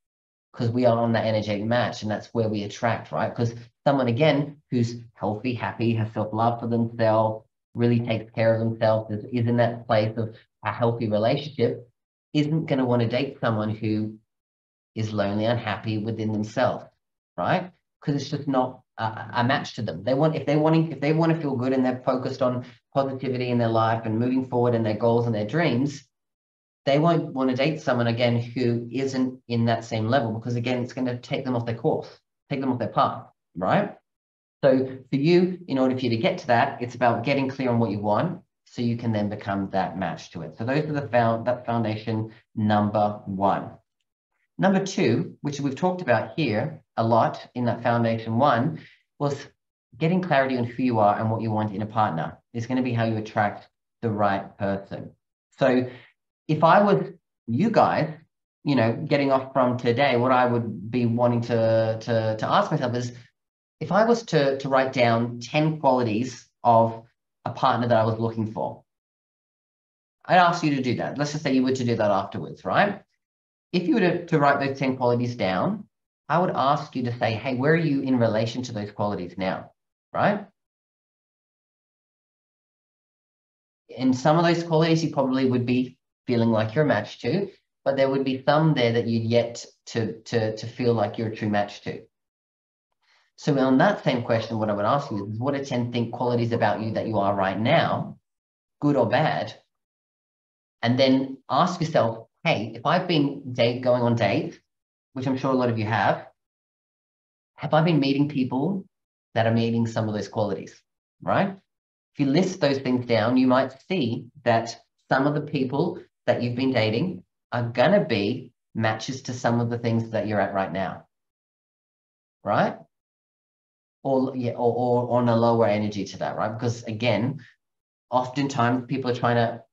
A: because we are on that energetic match, and that's where we attract, right? Because someone, again, who's healthy, happy, has self-love for themselves, really takes care of themselves, is in that place of a healthy relationship, isn't going to want to date someone who is lonely, unhappy within themselves, right? Because it's just not a match to them. If they want to feel good and they're focused on positivity in their life and moving forward in their goals and their dreams, they won't want to date someone, again, who isn't in that same level, because again, it's going to take them off their course, take them off their path, right? So for you, in order for you to get to that, it's about getting clear on what you want, so you can then become that match to it. So those are that foundation number one. Number two, which we've talked about here a lot in that foundation one, was getting clarity on who you are and what you want in a partner. Is going to be how you attract the right person. So if I was you guys, getting off from today, what I would be wanting to ask myself is, if I was to write down 10 qualities of a partner that I was looking for, I'd ask you to do that. Let's just say you were to do that afterwards, right? If you were to write those 10 qualities down, I would ask you to say, hey, where are you in relation to those qualities now, right? And some of those qualities you probably would be feeling like you're a match to, but there would be some there that you'd yet to feel like you're a true match to. So on that same question, what I would ask you is, what are 10 qualities about you that you are right now, good or bad? And then ask yourself, hey, if I've been going on dates, which I'm sure a lot of you have I been meeting people that are meeting some of those qualities, right? If you list those things down, you might see that some of the people that you've been dating are going to be matches to some of the things that you're at right now, right? Or on a lower energy to that, right? Because again, oftentimes people are trying to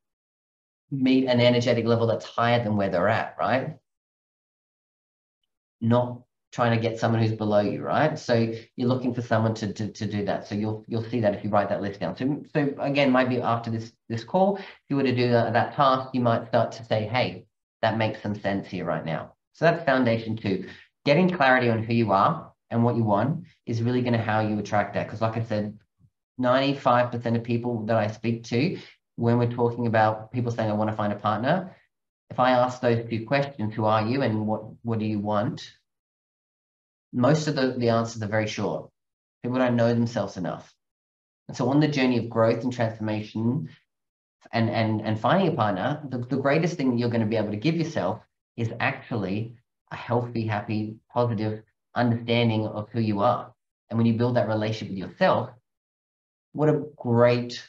A: meet an energetic level that's higher than where they're at, right? not trying to get someone who's below you, right? So you're looking for someone to do that. So you'll see that if you write that list down. So again, maybe after this call, if you were to do that task, you might start to say, hey, that makes some sense here right now. So that's foundation 2. Getting clarity on who you are and what you want is really going to how you attract that. Because like I said, 95% of people that I speak to, when we're talking about people saying, I want to find a partner, if I ask those 2 questions, who are you and what do you want? Most of the answers are very short. People don't know themselves enough. And so on the journey of growth and transformation and finding a partner, the greatest thing that you're going to be able to give yourself is actually a healthy, happy, positive understanding of who you are. And when you build that relationship with yourself, what a great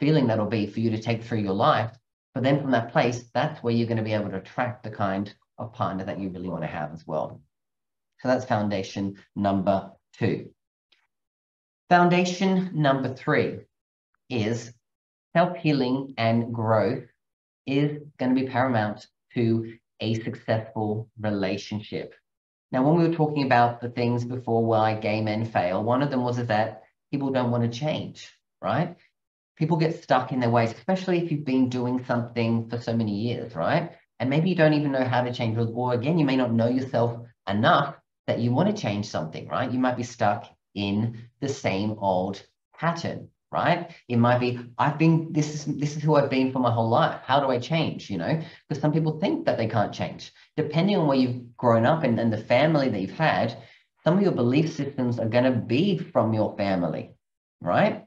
A: feeling that'll be for you to take through your life. But then from that place, that's where you're going to be able to attract the kind of partner that you really want to have as well. So that's foundation number 2. Foundation number 3 is self-healing and growth is going to be paramount to a successful relationship. Now, when we were talking about the things before why gay men fail, one of them was that people don't want to change, right? People get stuck in their ways, especially if you've been doing something for so many years, right? And maybe you don't even know how to change, or again, you may not know yourself enough that you want to change something, right? You might be stuck in the same old pattern, right? It might be, this is who I've been for my whole life. How do I change, Because some people think that they can't change. Depending on where you've grown up and the family that you've had, some of your belief systems are going to be from your family, right?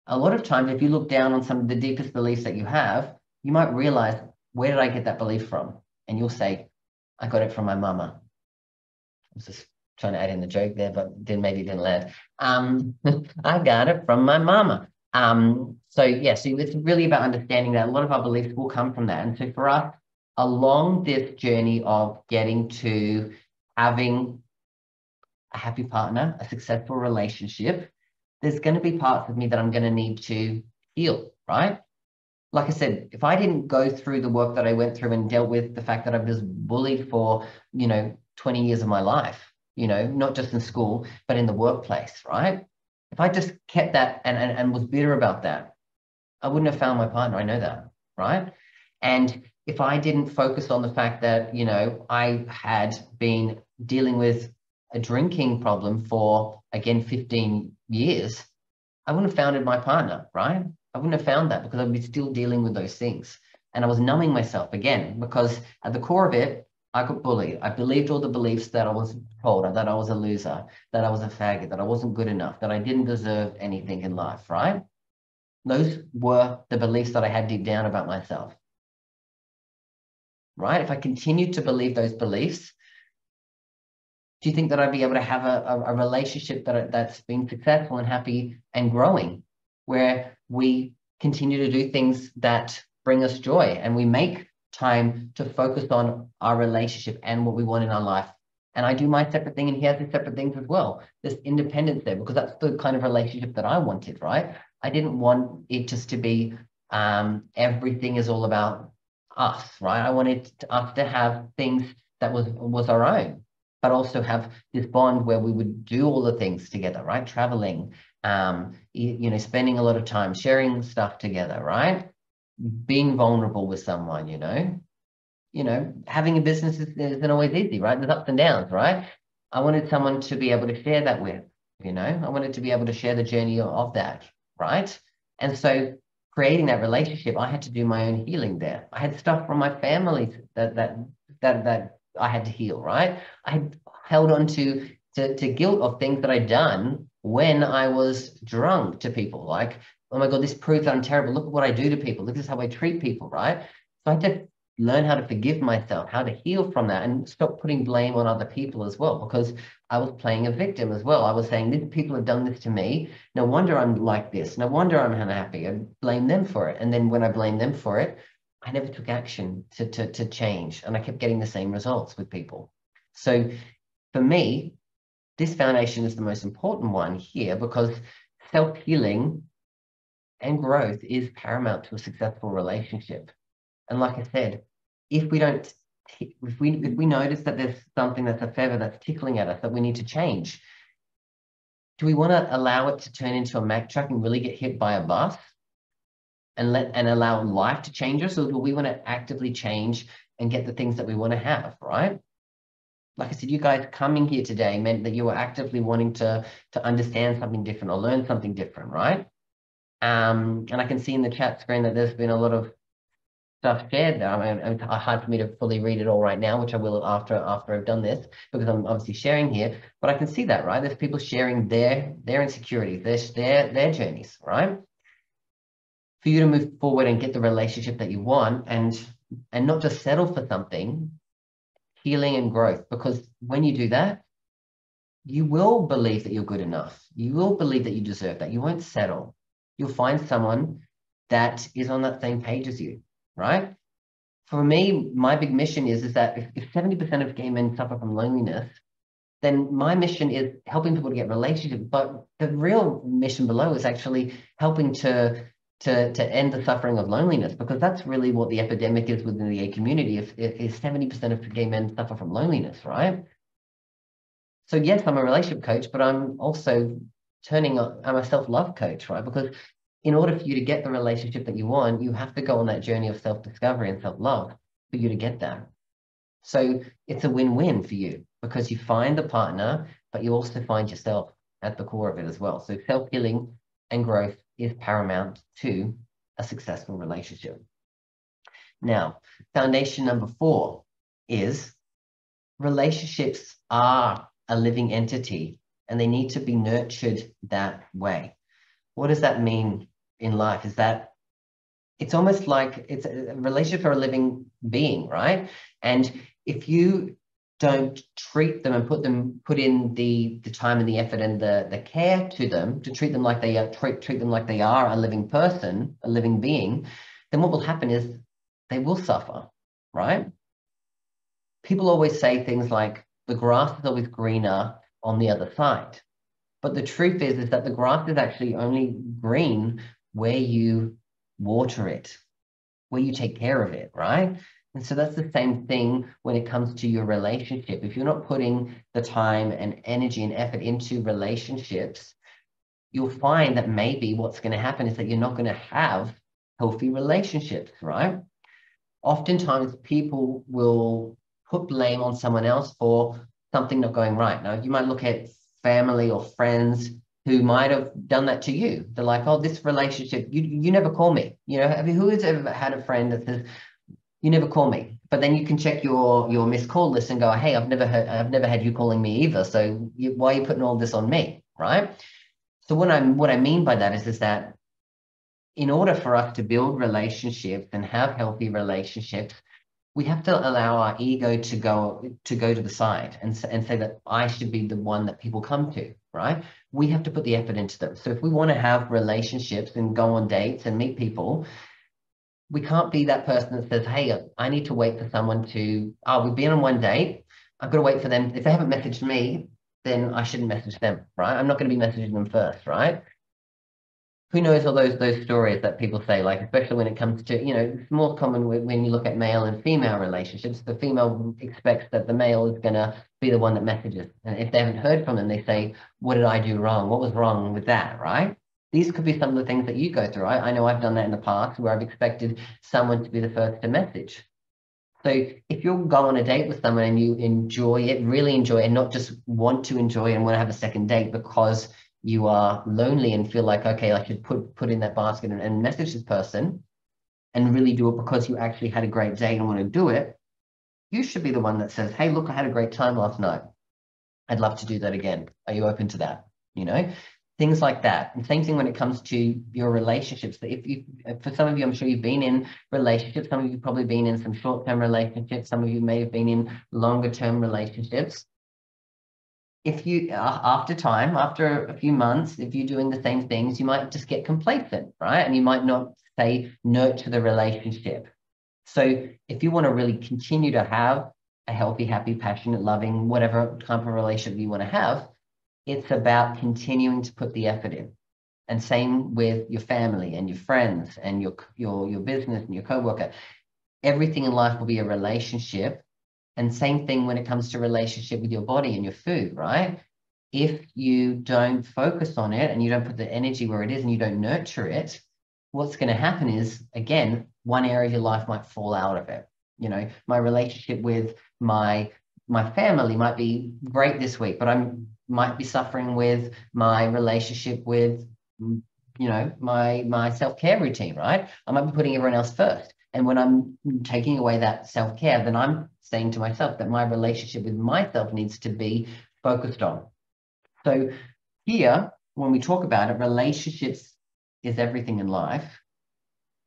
A: A lot of times, if you look down on some of the deepest beliefs that you have, you might realize, where did I get that belief from? And you'll say, I got it from my mama. I was just trying to add in the joke there, but then maybe it didn't land. I got it from my mama. So it's really about understanding that a lot of our beliefs will come from that. And so for us, along this journey of getting to having a happy partner, a successful relationship, there's going to be parts of me that I'm going to need to heal, right? Like I said, if I didn't go through the work that I went through and dealt with the fact that I was bullied for, 20 years of my life, not just in school, but in the workplace, right? If I just kept that and was bitter about that, I wouldn't have found my partner. I know that, right? And if I didn't focus on the fact that, I had been dealing with a drinking problem for, again, 15 years, I wouldn't have found my partner, right? I wouldn't have found that because I'd be still dealing with those things. And I was numbing myself again, because at the core of it, I got bullied. I believed all the beliefs that I was told, that I was a loser, that I was a faggot, that I wasn't good enough, that I didn't deserve anything in life, right? Those were the beliefs that I had deep down about myself, right? If I continued to believe those beliefs, do you think that I'd be able to have a relationship that's been successful and happy and growing, where we continue to do things that bring us joy and we make time to focus on our relationship and what we want in our life? And I do my separate thing and he has his separate things as well. There's independence there, because that's the kind of relationship that I wanted, right? I didn't want it just to be everything is all about us, right? I wanted us to have things that was our own, but also have this bond where we would do all the things together, right? Traveling, spending a lot of time sharing stuff together, right? Being vulnerable with someone, having a business isn't always easy, right? There's ups and downs, right? I wanted someone to be able to share that with, I wanted to be able to share the journey of that, right? And so creating that relationship, I had to do my own healing there. I had stuff from my family that I had to heal, right? I had held on to guilt of things that I'd done when I was drunk to people. Like, oh my God, this proves that I'm terrible. Look at what I do to people. Look at how I treat people, right? So I had to learn how to forgive myself, how to heal from that, and stop putting blame on other people as well, because I was playing a victim as well. I was saying, these people have done this to me. No wonder I'm like this. No wonder I'm unhappy. I blame them for it. And then when I blame them for it, I never took action to change. And I kept getting the same results with people. So for me, this foundation is the most important one here, because self-healing and growth is paramount to a successful relationship. And like I said, if we don't if we notice that there's something that's a feather that's tickling at us that we need to change, do we want to allow it to turn into a Mack truck and really get hit by a bus and allow life to change us, or do we want to actively change and get the things that we want to have, right? Like I said, you guys coming here today meant that you were actively wanting to understand something different or learn something different, right? And I can see in the chat screen that there's been a lot of stuff shared there. I mean, it's hard for me to fully read it all right now, which I will after I've done this, because I'm obviously sharing here. But I can see that, right? There's people sharing their insecurities, their journeys, right? For you to move forward and get the relationship that you want, and not just settle for something, healing and growth. Because when you do that, you will believe that you're good enough. You will believe that you deserve that. You won't settle. You'll find someone that is on that same page as you, right? For me, my big mission is that if 70% of gay men suffer from loneliness, then my mission is helping people to get relationships. But the real mission below is actually helping to end the suffering of loneliness, because that's really what the epidemic is within the gay community. If 70% of gay men suffer from loneliness, right? So yes, I'm a relationship coach, but I'm also I'm a self-love coach, right? Because in order for you to get the relationship that you want, you have to go on that journey of self-discovery and self-love for you to get that. So it's a win-win for you, because you find the partner, but you also find yourself at the core of it as well. So self-healing and growth is paramount to a successful relationship. Now, foundation number 4 is relationships are a living entity and they need to be nurtured that way. What does that mean in life? Is that it's almost like it's a relationship for a living being, right? And if you don't treat them and put in the time and the effort and the care to them, to treat them like they are, treat them like they are a living person, a living being, then what will happen is they will suffer, right? People always say things like the grass is always greener on the other side. But the truth is that the grass is actually only green where you water it, where you take care of it, right? And so that's the same thing when it comes to your relationship. If you're not putting the time and energy and effort into relationships, you'll find that maybe what's going to happen is that you're not going to have healthy relationships, right? Oftentimes people will put blame on someone else for something not going right. Now, you might look at family or friends who might have done that to you. They're like, oh, this relationship, you never call me. You know, who has ever had a friend that says, you never call me? But then you can check your missed call list and go, hey, I've never had you calling me either. So why are you putting all this on me, right? So what I mean by that is that in order for us to build relationships and have healthy relationships, we have to allow our ego to go to the side and say that I should be the one that people come to, right? We have to put the effort into them. So if we want to have relationships and go on dates and meet people, we can't be that person that says, hey, I need to wait for someone to, we've been on one date, I've got to wait for them. If they haven't messaged me, then I shouldn't message them, right? I'm not going to be messaging them first, right? Who knows all those stories that people say, like, especially when it comes to, you know, it's more common when you look at male and female relationships. The female expects that the male is going to be the one that messages. And if they haven't heard from them, they say, what did I do wrong? What was wrong with that, right? These could be some of the things that you go through. I know I've done that in the past where I've expected someone to be the first to message. So if you'll go on a date with someone and you enjoy it, really enjoy it, and not just want to enjoy it and want to have a second date because you are lonely and feel like, okay, I should put in that basket and message this person and really do it because you actually had a great date and want to do it, you should be the one that says, hey, look, I had a great time last night. I'd love to do that again. Are you open to that? You know, things like that. And same thing when it comes to your relationships. For some of you, I'm sure you've been in relationships. Some of you probably been in some short-term relationships. Some of you may have been in longer-term relationships. If you, after a few months, if you're doing the same things, you might just get complacent, right? And you might not say nurture the relationship. So if you want to really continue to have a healthy, happy, passionate, loving, whatever type of relationship you want to have, it's about continuing to put the effort in. And same with your family and your friends and your business and your coworker. Everything in life will be a relationship And same thing when it comes to relationship with your body and your food, right? If you don't focus on it and you don't put the energy where it is and you don't nurture it, what's going to happen is, again, one area of your life might fall out of it. You know, my relationship with my family might be great this week, but I might be suffering with my relationship with, you know, my self-care routine, right? I might be putting everyone else first. And when I'm taking away that self-care, then I'm saying to myself that my relationship with myself needs to be focused on. So here, when we talk about it, relationships is everything in life.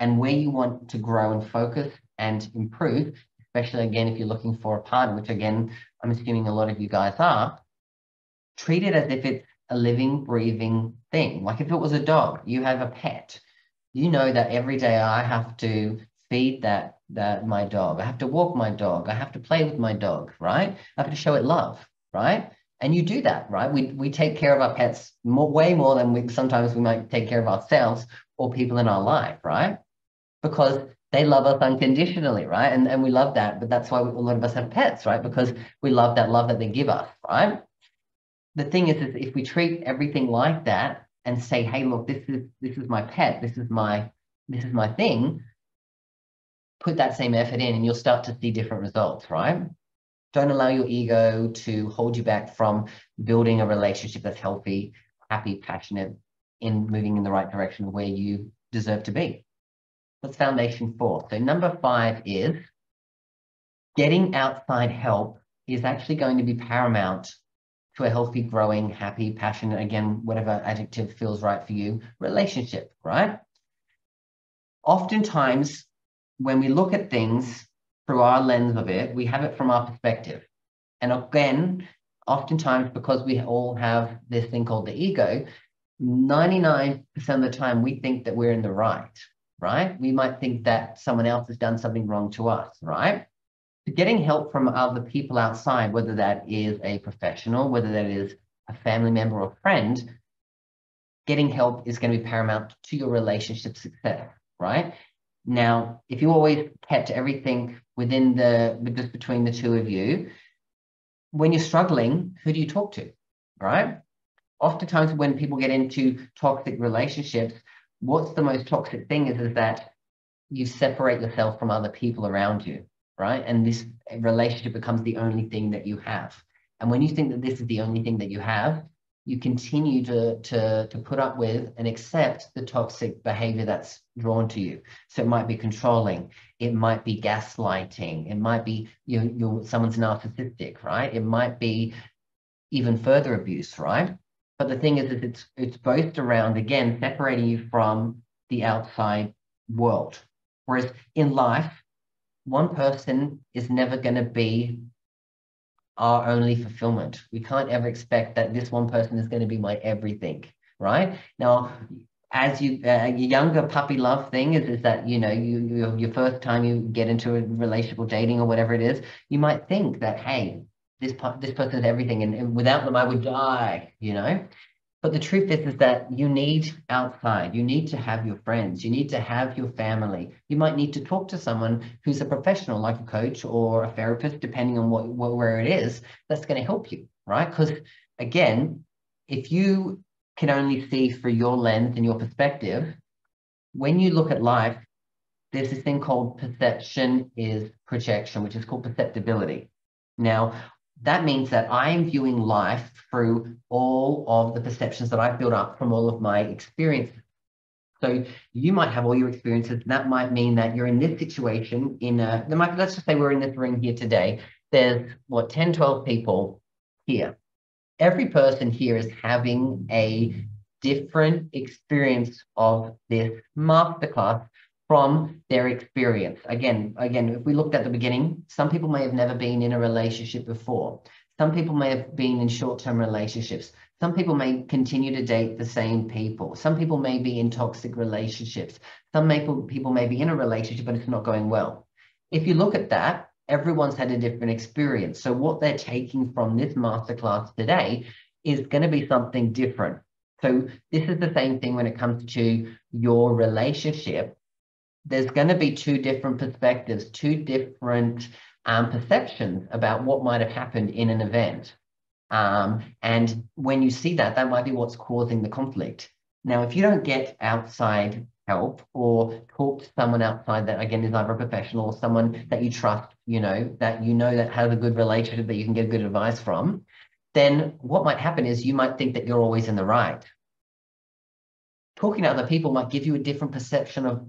A: And where you want to grow and focus and improve, especially again, if you're looking for a partner, which again, I'm assuming a lot of you guys are, treat it as if it's a living, breathing thing. Like if it was a dog, you have a pet, you know that every day I have to feed that my dog. I have to walk my dog. I have to play with my dog, right? I have to show it love, right? And you do that, right? We take care of our pets way more than sometimes we might take care of ourselves or people in our life, right? Because they love us unconditionally, right? And we love that, but that's why a lot of us have pets, right? Because we love that they give us, right? The thing is if we treat everything like that and say, hey, look, this is my pet, this is my thing, put that same effort in and you'll start to see different results, right? Don't allow your ego to hold you back from building a relationship that's healthy, happy, passionate, in moving in the right direction where you deserve to be. That's foundation 4. So number 5 is getting outside help is actually going to be paramount to a healthy, growing, happy, passionate, again, whatever adjective feels right for you, relationship, right? Oftentimes, when we look at things through our lens of it, we have it from our perspective. And again, oftentimes, because we all have this thing called the ego, 99% of the time, we think that we're in the right? We might think that someone else has done something wrong to us, right? Getting help from other people outside, whether that is a professional, whether that is a family member or friend, getting help is going to be paramount to your relationship success, right? Now, if you always kept everything just between the two of you, when you're struggling, who do you talk to, right? Oftentimes when people get into toxic relationships, what's the most toxic thing is that you separate yourself from other people around you, right? And this relationship becomes the only thing that you have. And when you think that this is the only thing that you have, you continue to put up with and accept the toxic behavior that's drawn to you. So it might be controlling, it might be gaslighting, it might be someone's narcissistic, right? It might be even further abuse, right? But the thing is it's both around, again, separating you from the outside world. Whereas in life, one person is never going to be our only fulfillment. We can't ever expect that this one person is going to be my everything, right? Now, as your younger puppy love thing is that, your first time you get into a relationship or dating or whatever it is, you might think that, hey, this person is everything and without them I would die, But the truth is that you need outside, you need to have your friends, you need to have your family. You might need to talk to someone who's a professional, like a coach or a therapist, depending on where it is, that's going to help you, right? Because again, if you can only see through your lens and your perspective, when you look at life, there's this thing called perception is projection, which is called perceptibility. Now, that means that I'm viewing life through all of the perceptions that I've built up from all of my experiences. So you might have all your experiences. That might mean that you're in this situation let's just say we're in this room here today. There's 10, 12 people here. Every person here is having a different experience of this masterclass from their experience. Again, if we looked at the beginning, some people may have never been in a relationship before. Some people may have been in short-term relationships. Some people may continue to date the same people. Some people may be in toxic relationships. Some people may be in a relationship, but it's not going well. If you look at that, everyone's had a different experience. So what they're taking from this masterclass today is going to be something different. So this is the same thing when it comes to your relationship. There's going to be two different perspectives, two different perceptions about what might have happened in an event. And when you see that, that might be what's causing the conflict. Now, if you don't get outside help or talk to someone outside that, again, is either a professional or someone that you trust, that has a good relationship that you can get good advice from, then what might happen is you might think that you're always in the right. Talking to other people might give you a different perception of,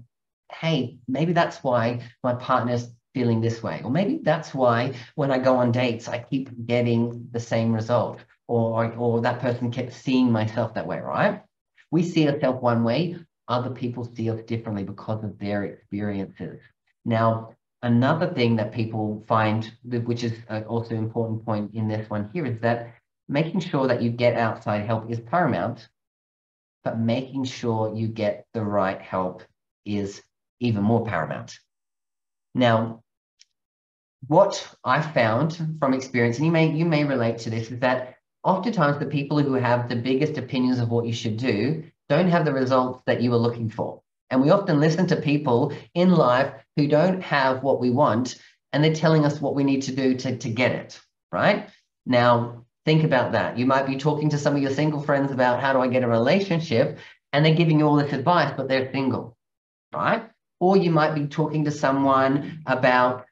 A: hey, maybe that's why my partner's feeling this way. Or maybe that's why when I go on dates, I keep getting the same result. Or that person kept seeing myself that way, right? We see ourselves one way, other people see us differently because of their experiences. Now, another thing that people find, which is also an important point in this one here, is that making sure that you get outside help is paramount, but making sure you get the right help is even more paramount. Now, what I found from experience, and you may relate to this, is that oftentimes the people who have the biggest opinions of what you should do don't have the results that you are looking for. And we often listen to people in life who don't have what we want, and they're telling us what we need to do to get it, right? Now, think about that. You might be talking to some of your single friends about how do I get a relationship, and they're giving you all this advice, but they're single, right? Or you might be talking to someone about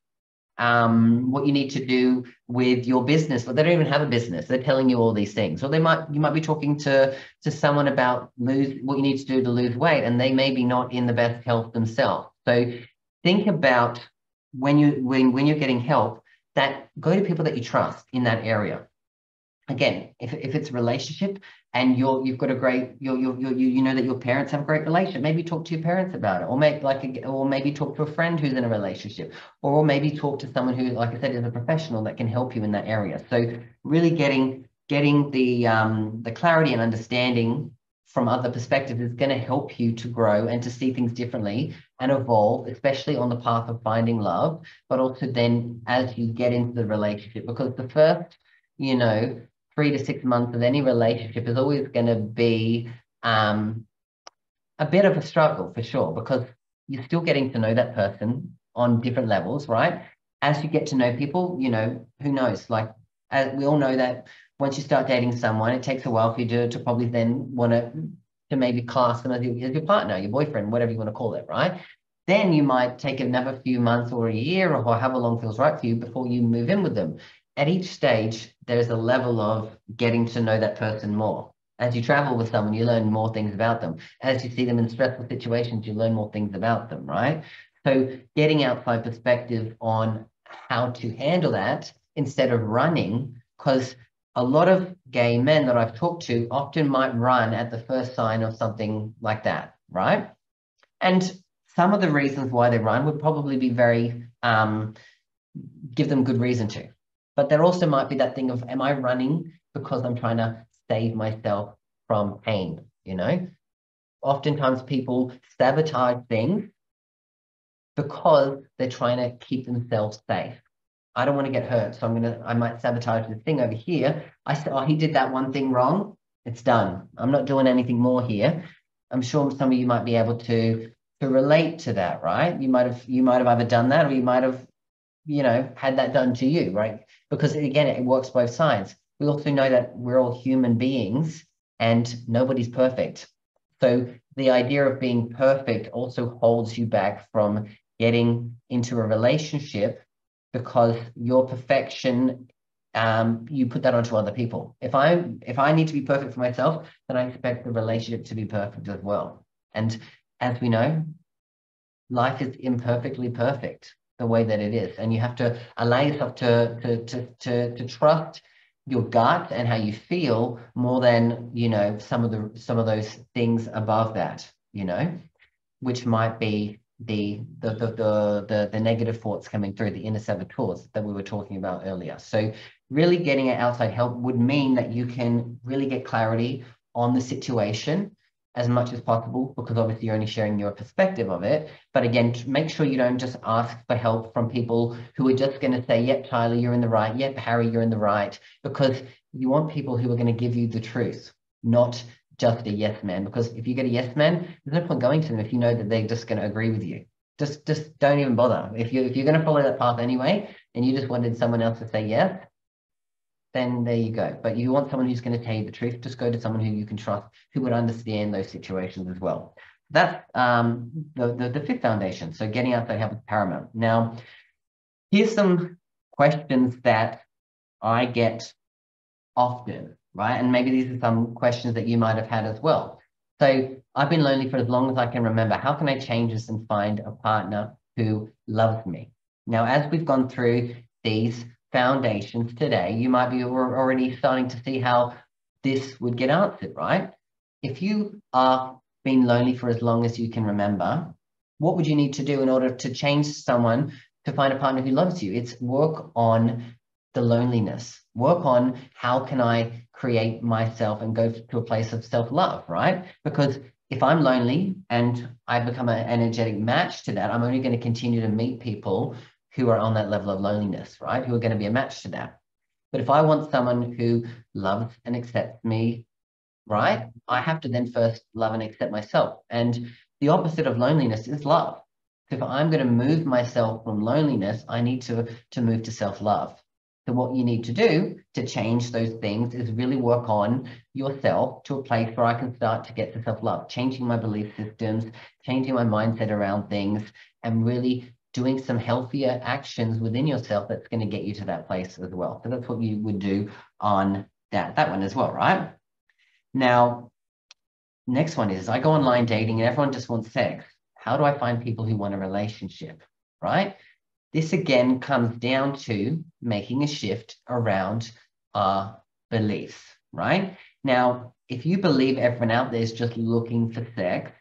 A: what you need to do with your business, but they don't even have a business. They're telling you all these things. Or you might be talking to someone about what you need to do to lose weight, and they may be not in the best health themselves. So think about when you're getting help, that go to people that you trust in that area. Again, if it's a relationship and you've got a great, you know that your parents have a great relationship, maybe talk to your parents about it, or maybe talk to a friend who's in a relationship, or maybe talk to someone who, like I said, is a professional that can help you in that area. So really getting the clarity and understanding from other perspectives is going to help you to grow and to see things differently and evolve, especially on the path of finding love, but also then as you get into the relationship, because the first, 3 to 6 months of any relationship is always going to be a bit of a struggle for sure, because you're still getting to know that person on different levels, right? As you get to know people, who knows? Like, as we all know that once you start dating someone, it takes a while for you to probably then want to maybe class them as your partner, your boyfriend, whatever you want to call it, right? Then you might take another few months or a year or however long feels right for you before you move in with them. At each stage, there's a level of getting to know that person more. As you travel with someone, you learn more things about them. As you see them in stressful situations, you learn more things about them, right? So getting outside perspective on how to handle that instead of running, because a lot of gay men that I've talked to often might run at the first sign of something like that, right? And some of the reasons why they run would probably be very, give them good reason to. But there also might be that thing of, am I running because I'm trying to save myself from pain, Oftentimes people sabotage things because they're trying to keep themselves safe. I don't want to get hurt, so I might sabotage this thing over here. I said, oh, he did that one thing wrong. It's done. I'm not doing anything more here. I'm sure some of you might be able to relate to that, right? You might have either done that, or you might have had that done to you, right? Because again, it works both sides. We also know that we're all human beings and nobody's perfect. So the idea of being perfect also holds you back from getting into a relationship, because your perfection, you put that onto other people. If I need to be perfect for myself, then I expect the relationship to be perfect as well. And as we know, life is imperfectly perfect the way that it is, and you have to allow yourself to trust your gut and how you feel more than some of those things above that, which might be the negative thoughts coming through, the inner saboteurs that we were talking about earlier. So really getting outside help would mean that you can really get clarity on the situation as much as possible, because obviously you're only sharing your perspective of it. But again, make sure you don't just ask for help from people who are just going to say, yep, Tyler, you're in the right. Yep, Harry, you're in the right. Because you want people who are going to give you the truth, not just a yes man. Because if you get a yes man, there's no point going to them if you know that they're just going to agree with you. Just don't even bother. If you're going to follow that path anyway, and you just wanted someone else to say yes, then there you go. But you want someone who's going to tell you the truth, just go to someone who you can trust, who would understand those situations as well. That's the fifth foundation. So getting outside help is paramount. Now, here's some questions that I get often, right? And maybe these are some questions that you might have had as well. So I've been lonely for as long as I can remember. How can I change this and find a partner who loves me? Now, as we've gone through these foundations today, you might be already starting to see how this would get answered, right? If you are been lonely for as long as you can remember, what would you need to do in order to change someone to find a partner who loves you? It's work on the loneliness. Work on how can I create myself and go to a place of self-love, right? Because if I'm lonely and I become an energetic match to that, I'm only going to continue to meet people who are on that level of loneliness, right? Who are going to be a match to that. But if I want someone who loves and accepts me, right, I have to then first love and accept myself. And the opposite of loneliness is love. So if I'm going to move myself from loneliness, I need to move to self-love. So what you need to do to change those things is really work on yourself to a place where I can start to get to self-love, changing my belief systems, changing my mindset around things, and really doing some healthier actions within yourself that's going to get you to that place as well. So that's what you would do on that one as well, right? Now, next one is I go online dating and everyone just wants sex. How do I find people who want a relationship, right? This again comes down to making a shift around our beliefs, right? Now, if you believe everyone out there is just looking for sex,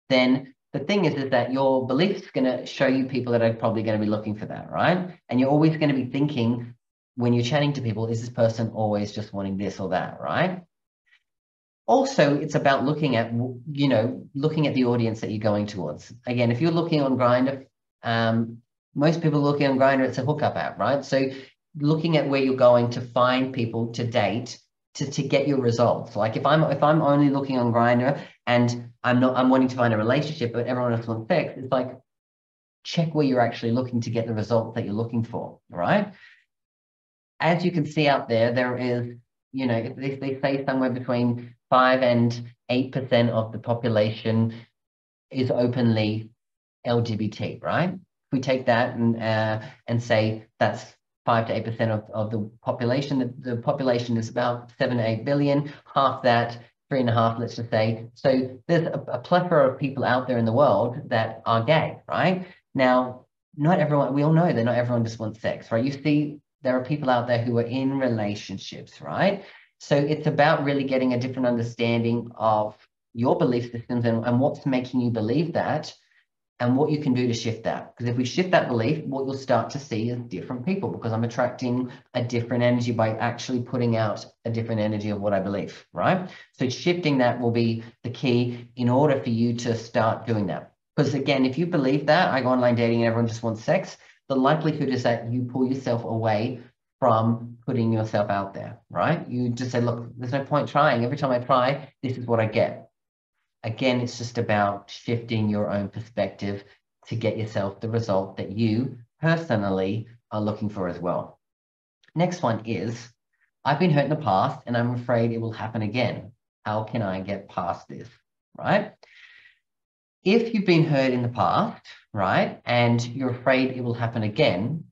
A: then the thing is that your belief's going to show you people that are probably going to be looking for that, right? And you're always going to be thinking when you're chatting to people, is this person always just wanting this or that, right? Also, it's about looking at, looking at the audience that you're going towards. Again, if you're looking on Grindr, most people looking on Grindr, it's a hookup app, right? So looking at where you're going to find people to date to get your results. Like if I'm only looking on Grindr and I'm wanting to find a relationship, but everyone else wants sex, it's like check where you're actually looking to get the results that you're looking for, right? As you can see out there, there is, if they say somewhere between 5 and 8% of the population is openly LGBT, right? If we take that and say that's 5 to 8% of the population, the population is about 7 to 8 billion, half that, 3.5, let's just say. So there's a plethora of people out there in the world that are gay, right? Now, not everyone, we all know that not everyone just wants sex, right? You see, there are people out there who are in relationships, right? So it's about really getting a different understanding of your belief systems and what's making you believe that and what you can do to shift that. Because if we shift that belief, what you'll start to see is different people, because I'm attracting a different energy by actually putting out a different energy of what I believe, right? So shifting that will be the key in order for you to start doing that. Because again, if you believe that I go online dating and everyone just wants sex, the likelihood is that you pull yourself away from putting yourself out there, right? You just say, look, there's no point trying. Every time I try, this is what I get. Again, it's just about shifting your own perspective to get yourself the result that you personally are looking for as well. Next one is, I've been hurt in the past and I'm afraid it will happen again. How can I get past this, right? If you've been hurt in the past, right, and you're afraid it will happen again,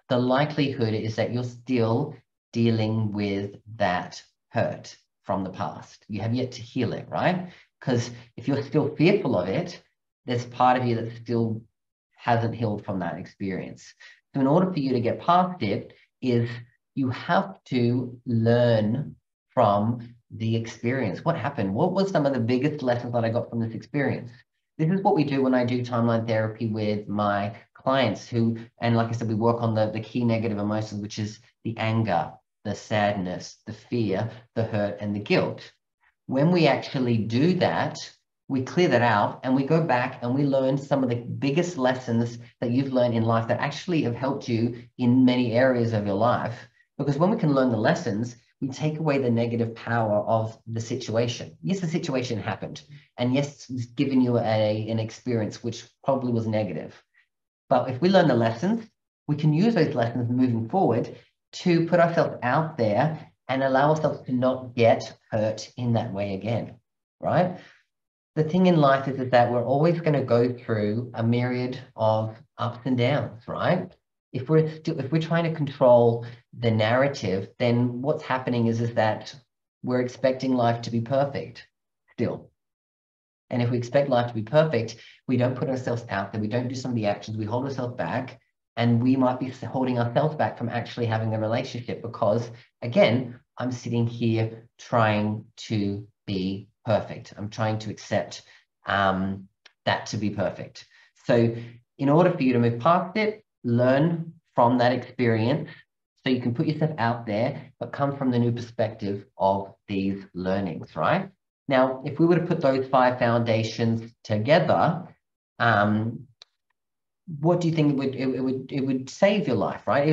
A: the likelihood is that you're still dealing with that hurt from the past. You have yet to heal it, right? Because if you're still fearful of it, there's part of you that still hasn't healed from that experience. So in order for you to get past it, is you have to learn from the experience. What happened? What was some of the biggest lessons that I got from this experience? This is what we do when I do timeline therapy with my clients who, and like I said, we work on the key negative emotions, which is the anger, the sadness, the fear, the hurt, and the guilt. When we actually do that, we clear that out and we go back and we learn some of the biggest lessons that you've learned in life that actually have helped you in many areas of your life. Because when we can learn the lessons, we take away the negative power of the situation. Yes, the situation happened. And yes, it's given you an experience which probably was negative. But if we learn the lessons, we can use those lessons moving forward to put ourselves out there and allow ourselves to not get hurt in that way again, right? The thing in life is that we're always going to go through a myriad of ups and downs, right? If we're trying to control the narrative, then what's happening is that we're expecting life to be perfect still. And if we expect life to be perfect, we don't put ourselves out there, we don't do some of the actions, we hold ourselves back, and we might be holding ourselves back from actually having a relationship because, again, I'm sitting here trying to be perfect. I'm trying to accept that to be perfect. So in order for you to move past it, learn from that experience so you can put yourself out there, but come from the new perspective of these learnings, right? Now, if we were to put those 5 foundations together, what do you think it would save your life, right?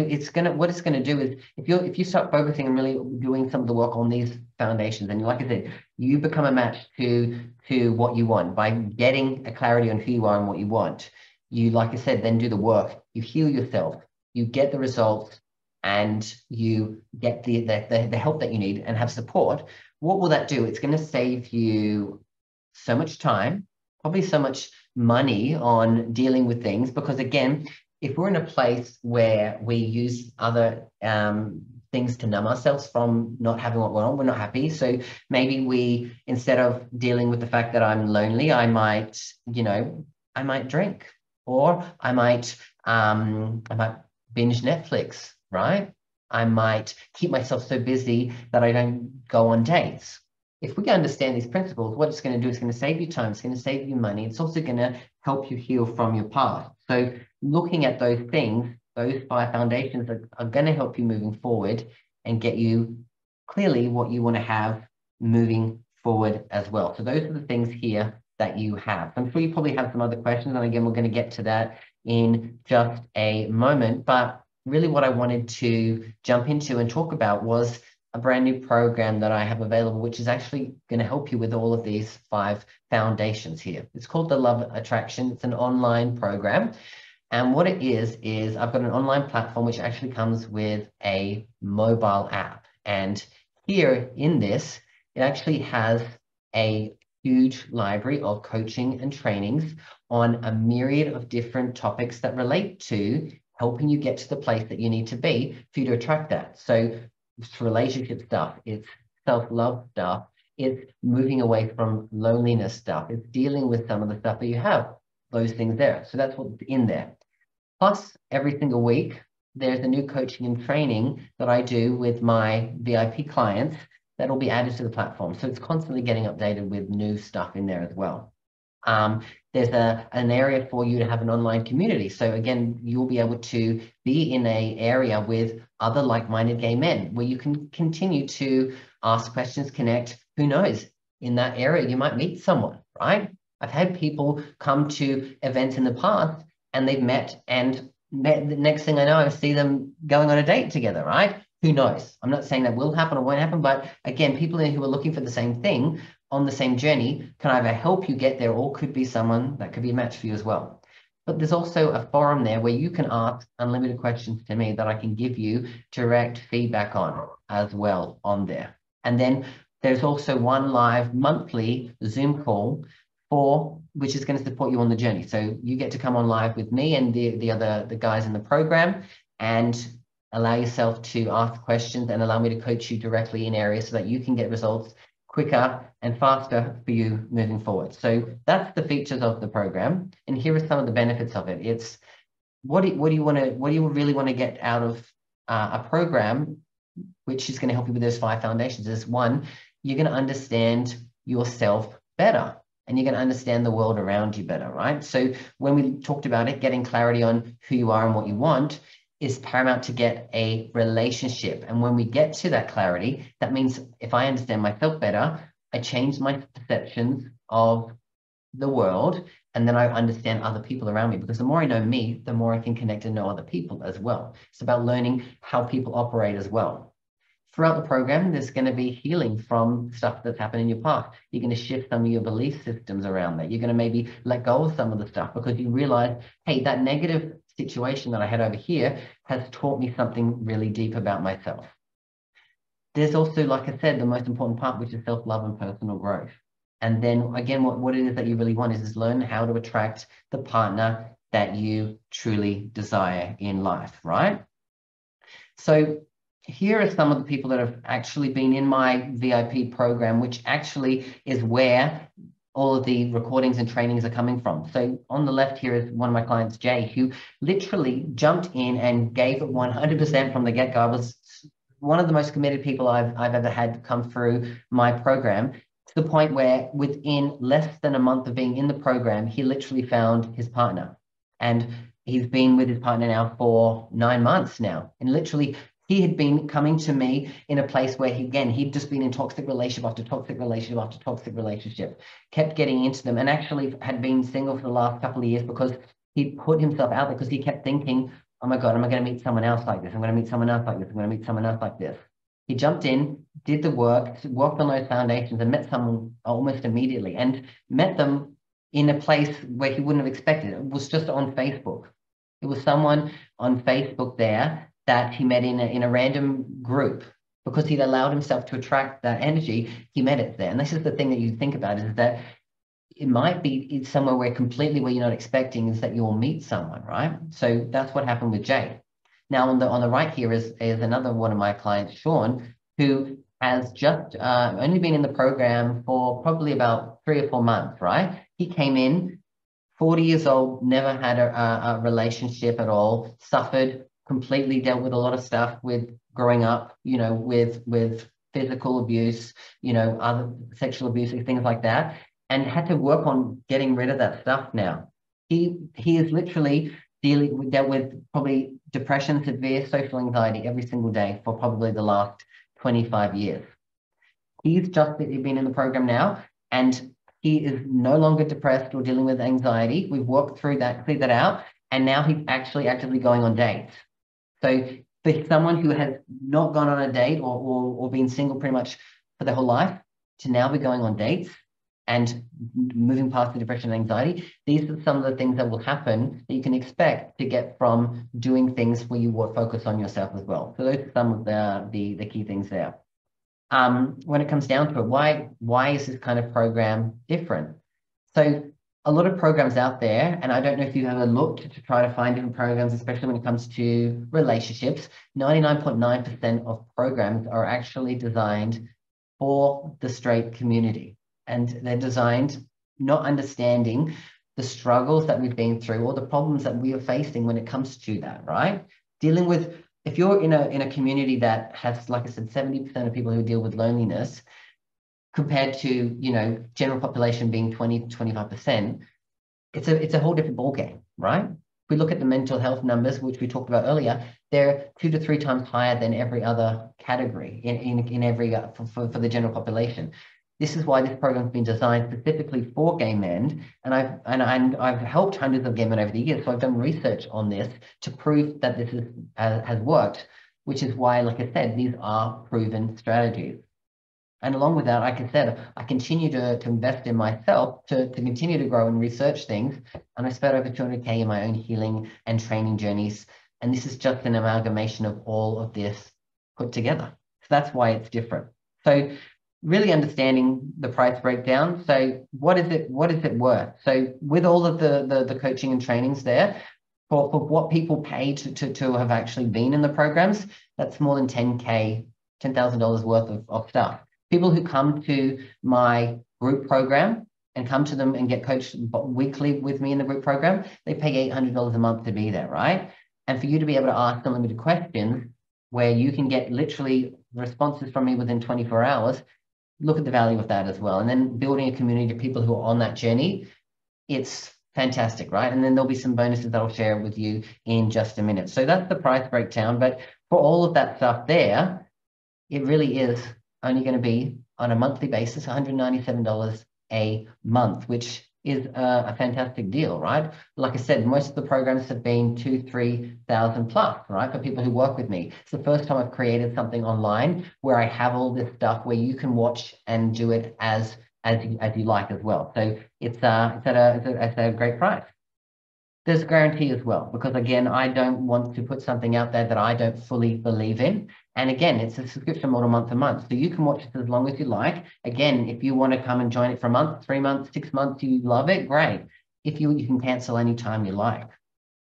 A: What it's gonna do is if you start focusing and really doing some of the work on these foundations, and like I said, you become a match to what you want by getting a clarity on who you are and what you want. You, like I said, then do the work. You heal yourself. You get the results, and you get the help that you need and have support. What will that do? It's going to save you so much time, probably so much money on dealing with things, because again, if we're in a place where we use other things to numb ourselves from not having what we want, we're not happy. So maybe we, instead of dealing with the fact that I'm lonely, I might drink, or I might binge Netflix, right? I might keep myself so busy that I don't go on dates. If we understand these principles, what it's going to do is going to save you time, it's going to save you money, it's also going to help you heal from your past. So looking at those things, those 5 foundations are going to help you moving forward and get you clearly what you want to have moving forward as well. So those are the things here that you have. I'm sure you probably have some other questions, and again, we're going to get to that in just a moment. But really what I wanted to jump into and talk about was a brand new program that I have available, which is actually going to help you with all of these 5 foundations here. It's called the Love Attraction. It's an online program. And what it is I've got an online platform which actually comes with a mobile app. And here in this, it actually has a huge library of coaching and trainings on a myriad of different topics that relate to helping you get to the place that you need to be for you to attract that. So it's relationship stuff, it's self-love stuff, it's moving away from loneliness stuff, it's dealing with some of the stuff that you have, those things there. So that's what's in there. Plus, every single week, there's a new coaching and training that I do with my VIP clients that will be added to the platform. So it's constantly getting updated with new stuff in there as well. There's an area for you to have an online community. So again, you'll be able to be in an area with other like-minded gay men where you can continue to ask questions, connect. Who knows? In that area, you might meet someone, right? I've had people come to events in the past and they've met, and the next thing I know, I see them going on a date together, right? Who knows? I'm not saying that will happen or won't happen, but again, people who are looking for the same thing on the same journey can either help you get there or could be someone that could be a match for you as well. But there's also a forum there where you can ask unlimited questions to me that I can give you direct feedback on as well on there. And then there's also one live monthly Zoom call which is going to support you on the journey. So you get to come on live with me and the guys in the program and allow yourself to ask questions and allow me to coach you directly in areas so that you can get results quicker and faster for you moving forward. So that's the features of the program. And here are some of the benefits of it. It's what do you really want to get out of a program which is going to help you with those 5 foundations? Is one, you're going to understand yourself better. And you're going to understand the world around you better, right? So when we talked about it, getting clarity on who you are and what you want is paramount to get a relationship. And when we get to that clarity, that means if I understand myself better, I change my perceptions of the world, and then I understand other people around me, because the more I know me, the more I can connect and know other people as well. It's about learning how people operate as well. Throughout the program, there's going to be healing from stuff that's happened in your past. You're going to shift some of your belief systems around that. You're going to maybe let go of some of the stuff because you realize, hey, that negative situation that I had over here has taught me something really deep about myself. There's also, like I said, the most important part, which is self-love and personal growth. And then again, what it is that you really want is learn how to attract the partner that you truly desire in life, right? So here are some of the people that have actually been in my VIP program, which actually is where all of the recordings and trainings are coming from. So on the left here is one of my clients, Jay, who literally jumped in and gave it 100% from the get-go. I was one of the most committed people I've ever had come through my program, to the point where within less than a month of being in the program, he literally found his partner. And he's been with his partner now for 9 months now. And literally, he had been coming to me in a place where he'd just been in toxic relationship after toxic relationship after toxic relationship, kept getting into them, and actually had been single for the last couple of years because he put himself out there, because he kept thinking, oh my God, am I going to meet someone else like this? I'm going to meet someone else like this. I'm going to meet someone else like this. He jumped in, did the work, worked on those foundations, and met someone almost immediately, and met them in a place where he wouldn't have expected. It was just on Facebook. It was someone on Facebook there that he met in a random group, because he'd allowed himself to attract that energy. He met it there. And this is the thing that you think about, is that it might be somewhere where you're not expecting, is that you'll meet someone, right? So that's what happened with Jade. Now on the right here is another one of my clients, Sean, who has just only been in the program for probably about 3 or 4 months, right? He came in 40 years old, never had a relationship at all, suffered completely, dealt with a lot of stuff with growing up, with physical abuse, other sexual abuse, things like that, and had to work on getting rid of that stuff now. He is literally dealt with probably depression, severe social anxiety every single day for probably the last 25 years. He's just been in the program now, and he is no longer depressed or dealing with anxiety. We've worked through that, cleared that out, and now he's actually actively going on dates. So for someone who has not gone on a date or been single pretty much for their whole life, to now be going on dates and moving past the depression and anxiety, these are some of the things that will happen that you can expect to get from doing things where you will focus on yourself as well. So those are some of the key things there. When it comes down to it, why is this kind of program different? So a lot of programs out there, and I don't know if you've ever looked to try to find different programs, especially when it comes to relationships, 99.9% of programs are actually designed for the straight community. And they're designed not understanding the struggles that we've been through or the problems that we are facing when it comes to that, right? Dealing with, if you're in a community that has, like I said, 70% of people who deal with loneliness, compared to, general population being 20 to 25%, it's a whole different ballgame, right? If we look at the mental health numbers, which we talked about earlier, they're 2 to 3 times higher than every other category in every for the general population. This is why this program has been designed specifically for gay men, and I've helped hundreds of gay men over the years, so I've done research on this to prove that this has worked, which is why, like I said, these are proven strategies. And along with that, like I said, I continue to invest in myself to continue to grow and research things, and I spent over 200K in my own healing and training journeys, and this is just an amalgamation of all of this put together. So that's why it's different. So really understanding the price breakdown. So what is it worth? So with all of the coaching and trainings there, for what people pay to have actually been in the programs, that's more than $10,000 worth of stuff. People who come to my group program and come to them and get coached weekly with me in the group program, they pay $800 a month to be there, right? And for you to be able to ask unlimited questions where you can get literally responses from me within 24 hours, look at the value of that as well. And then building a community of people who are on that journey, it's fantastic, right? And then there'll be some bonuses that I'll share with you in just a minute. So that's the price breakdown. But for all of that stuff there, it really is only going to be on a monthly basis, $197 a month, which is a fantastic deal, right? Like I said, most of the programs have been 2,000-3,000 plus, right? For people who work with me. It's the first time I've created something online where I have all this stuff where you can watch and do it as you like as well. So it's at a great price. There's guarantee as well, because again, I don't want to put something out there that I don't fully believe in. And again, it's a subscription model month to month. So you can watch it as long as you like. Again, if you want to come and join it for a month, 3 months, 6 months, you love it, great. If you can cancel anytime you like.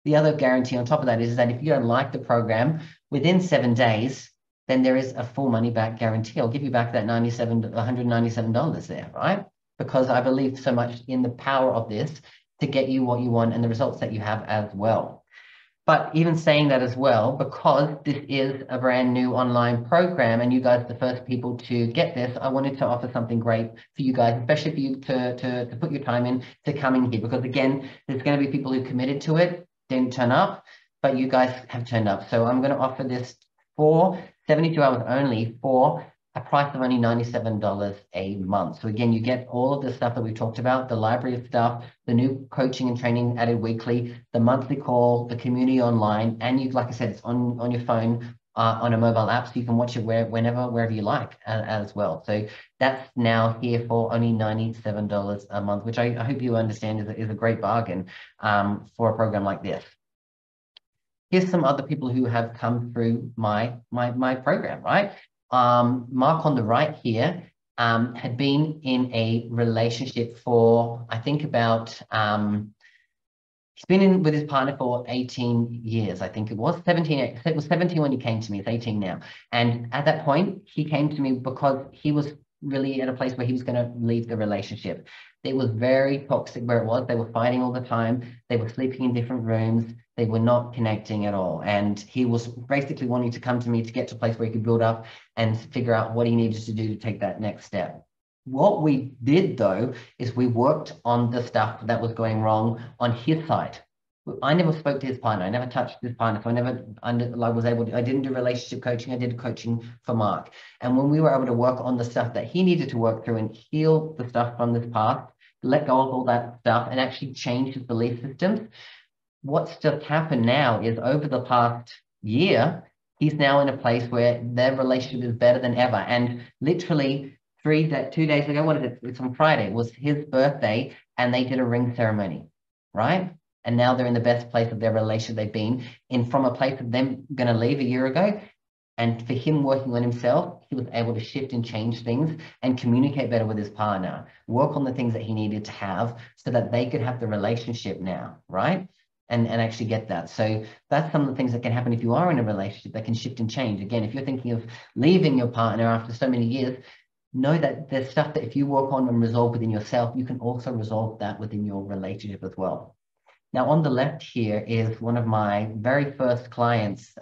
A: The other guarantee on top of that is that if you don't like the program within 7 days, then there is a full money back guarantee. I'll give you back that $197 there, right? Because I believe so much in the power of this to get you what you want and the results that you have as well. But even saying that as well, because this is a brand new online program and you guys are the first people to get this, I wanted to offer something great for you guys, especially for you to put your time in to coming here. Because again, there's going to be people who committed to it, didn't turn up, but you guys have turned up. So I'm going to offer this for 72 hours only for a price of only $97 a month. So again, you get all of the stuff that we talked about, the library of stuff, the new coaching and training added weekly, the monthly call, the community online, and you, like I said, it's on your phone, on a mobile app, so you can watch it wherever you like as well. So that's now here for only $97 a month, which I hope you understand is a great bargain for a program like this. Here's some other people who have come through my program, right? Mark on the right here had been in a relationship for, I think about, he's been in with his partner for 18 years, I think it was 17. It was 17 when he came to me, it's 18 now. And at that point, he came to me because he was really at a place where he was going to leave the relationship. It was very toxic where it was. They were fighting all the time. They were sleeping in different rooms. They were not connecting at all. And he was basically wanting to come to me to get to a place where he could build up and figure out what he needed to do to take that next step. What we did, though, is we worked on the stuff that was going wrong on his side. I never spoke to his partner. I never touched his partner. So I didn't do relationship coaching. I did coaching for Mark. And when we were able to work on the stuff that he needed to work through and heal the stuff from this past, let go of all that stuff and actually change his belief systems, what's just happened now is over the past year, he's now in a place where their relationship is better than ever. And literally 2 days ago, what is it? It's on Friday. It was his birthday and they did a ring ceremony, right? And now they're in the best place of their relationship they've been in, from a place of them going to leave a year ago. And for him working on himself, he was able to shift and change things and communicate better with his partner, work on the things that he needed to have so that they could have the relationship now, right? And actually get that. So that's some of the things that can happen if you are in a relationship that can shift and change. Again, if you're thinking of leaving your partner after so many years, know that there's stuff that if you work on and resolve within yourself, you can also resolve that within your relationship as well. Now, on the left here is one of my very first clients,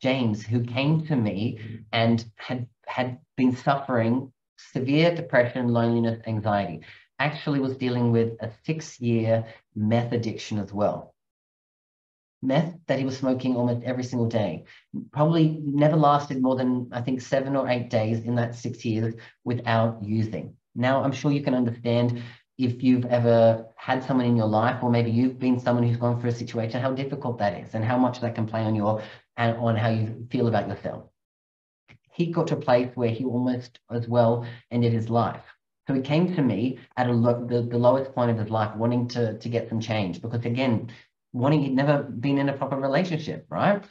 A: James, who came to me and had been suffering severe depression, loneliness, anxiety. Actually was dealing with a 6-year meth addiction as well. Meth that he was smoking almost every single day. Probably never lasted more than, I think, 7 or 8 days in that 6 years without using. Now, I'm sure you can understand if you've ever had someone in your life, or maybe you've been someone who's gone through a situation, how difficult that is and how much that can play on how you feel about yourself. He got to a place where he almost as well ended his life. So he came to me at the lowest point of his life, wanting to get some change, because again, he'd never been in a proper relationship, right?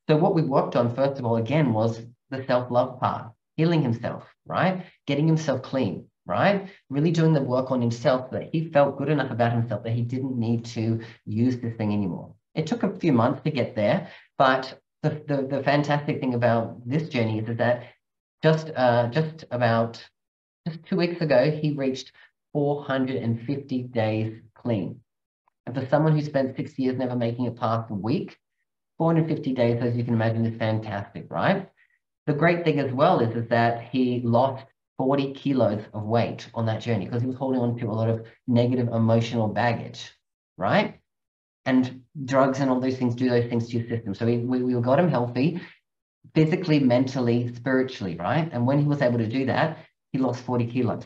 A: So what we worked on, first of all, again, was the self-love part, healing himself, right? Getting himself clean, right? Really doing the work on himself so that he felt good enough about himself that he didn't need to use this thing anymore. It took a few months to get there, but the fantastic thing about this journey is that just 2 weeks ago, he reached 450 days clean. And for someone who spent 6 years never making it past a week, 450 days, as you can imagine, is fantastic, right? The great thing as well is that he lost 40 kilos of weight on that journey because he was holding on to a lot of negative emotional baggage, right? And drugs and all those things do those things to your system. So we got him healthy, physically, mentally, spiritually, right? And when he was able to do that, he lost 40 kilos.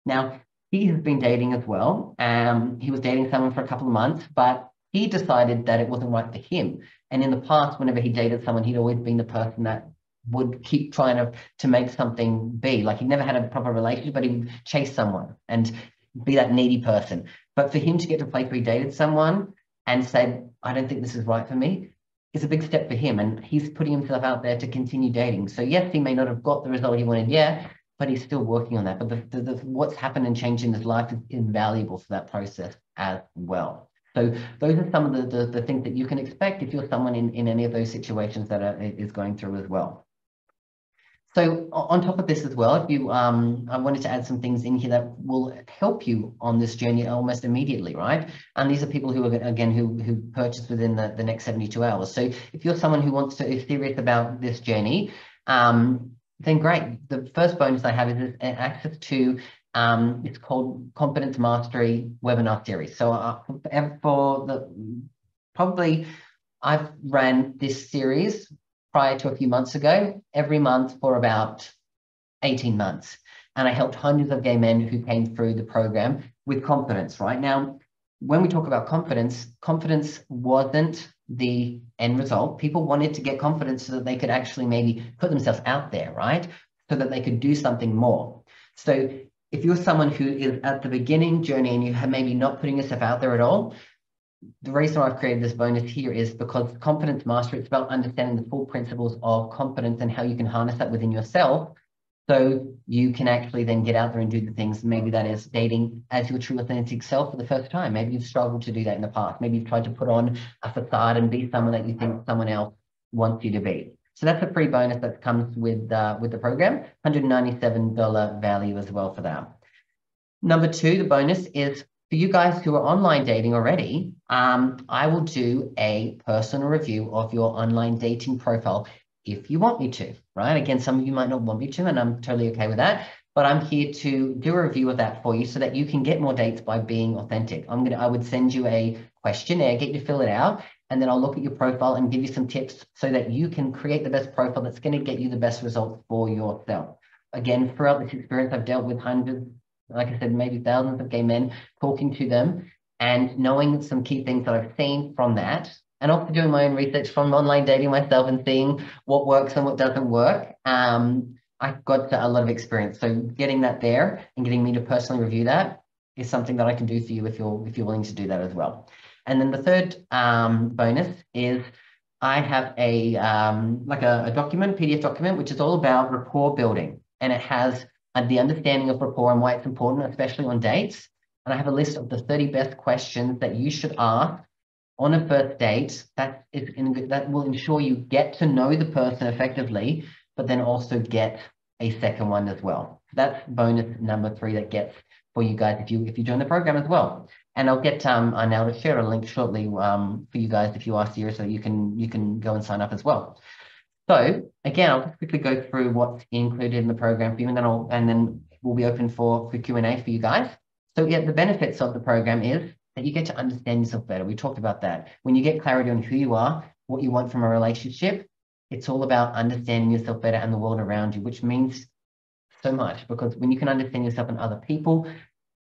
A: Now, he has been dating as well. He was dating someone for a couple of months, but he decided that it wasn't right for him. And in the past, whenever he dated someone, he'd always been the person that would keep trying to make something be. Like, he never had a proper relationship, but he would chase someone and be that needy person. But for him to get to a place where he dated someone, and said, I don't think this is right for me, is a big step for him. And he's putting himself out there to continue dating. So yes, he may not have got the result he wanted yet, but he's still working on that. But what's happened and changed in his life is invaluable for that process as well. So those are some of the things that you can expect if you're someone in any of those situations that is going through as well. So on top of this as well, if you, I wanted to add some things in here that will help you on this journey almost immediately, right? And these are people who are, again, who purchase within the next 72 hours. So if you're someone who is serious about this journey, then great. The first bonus I have is access to, it's called Competence Mastery webinar series. So probably I've ran this series prior to a few months ago, every month for about 18 months. And I helped hundreds of gay men who came through the program with confidence. Right now, when we talk about confidence, confidence wasn't the end result. People wanted to get confidence so that they could actually maybe put themselves out there, right? So that they could do something more. So if you're someone who is at the beginning journey and you have maybe not putting yourself out there at all, the reason I've created this bonus here is because Competence Mastery, it's about understanding the full principles of confidence and how you can harness that within yourself so you can actually then get out there and do the things. Maybe that is dating as your true authentic self for the first time. Maybe you've struggled to do that in the past. Maybe you've tried to put on a facade and be someone that you think someone else wants you to be. So that's a free bonus that comes with the program, $197 value as well for that. Number two, the bonus is for you guys who are online dating already, I will do a personal review of your online dating profile if you want me to, right? Again, some of you might not want me to, and I'm totally okay with that, but I'm here to do a review of that for you so that you can get more dates by being authentic. I would send you a questionnaire, get you to fill it out, and then I'll look at your profile and give you some tips so that you can create the best profile that's going to get you the best results for yourself. Again, throughout this experience, I've dealt with hundreds, like I said, maybe thousands of gay men, talking to them and knowing some key things that I've seen from that, and also doing my own research from online dating myself and seeing what works and what doesn't work. I've got a lot of experience. So getting that there and getting me to personally review that is something that I can do for you if you're willing to do that as well. And then the third bonus is I have a document, PDF document, which is all about rapport building, and it has the understanding of rapport and why it's important, especially on dates. And I have a list of the 30 best questions that you should ask on a first date that will ensure you get to know the person effectively, but then also get a second one as well. That's bonus number 3 that gets for you guys if you join the program as well. And I'll get now to share a link shortly for you guys if you are serious, so you can go and sign up as well. So again, I'll just quickly go through what's included in the program for you, and then we'll be open for Q&A for you guys. So yeah, the benefits of the program is that you get to understand yourself better. We talked about that. When you get clarity on who you are, what you want from a relationship, it's all about understanding yourself better and the world around you, which means so much, because when you can understand yourself and other people,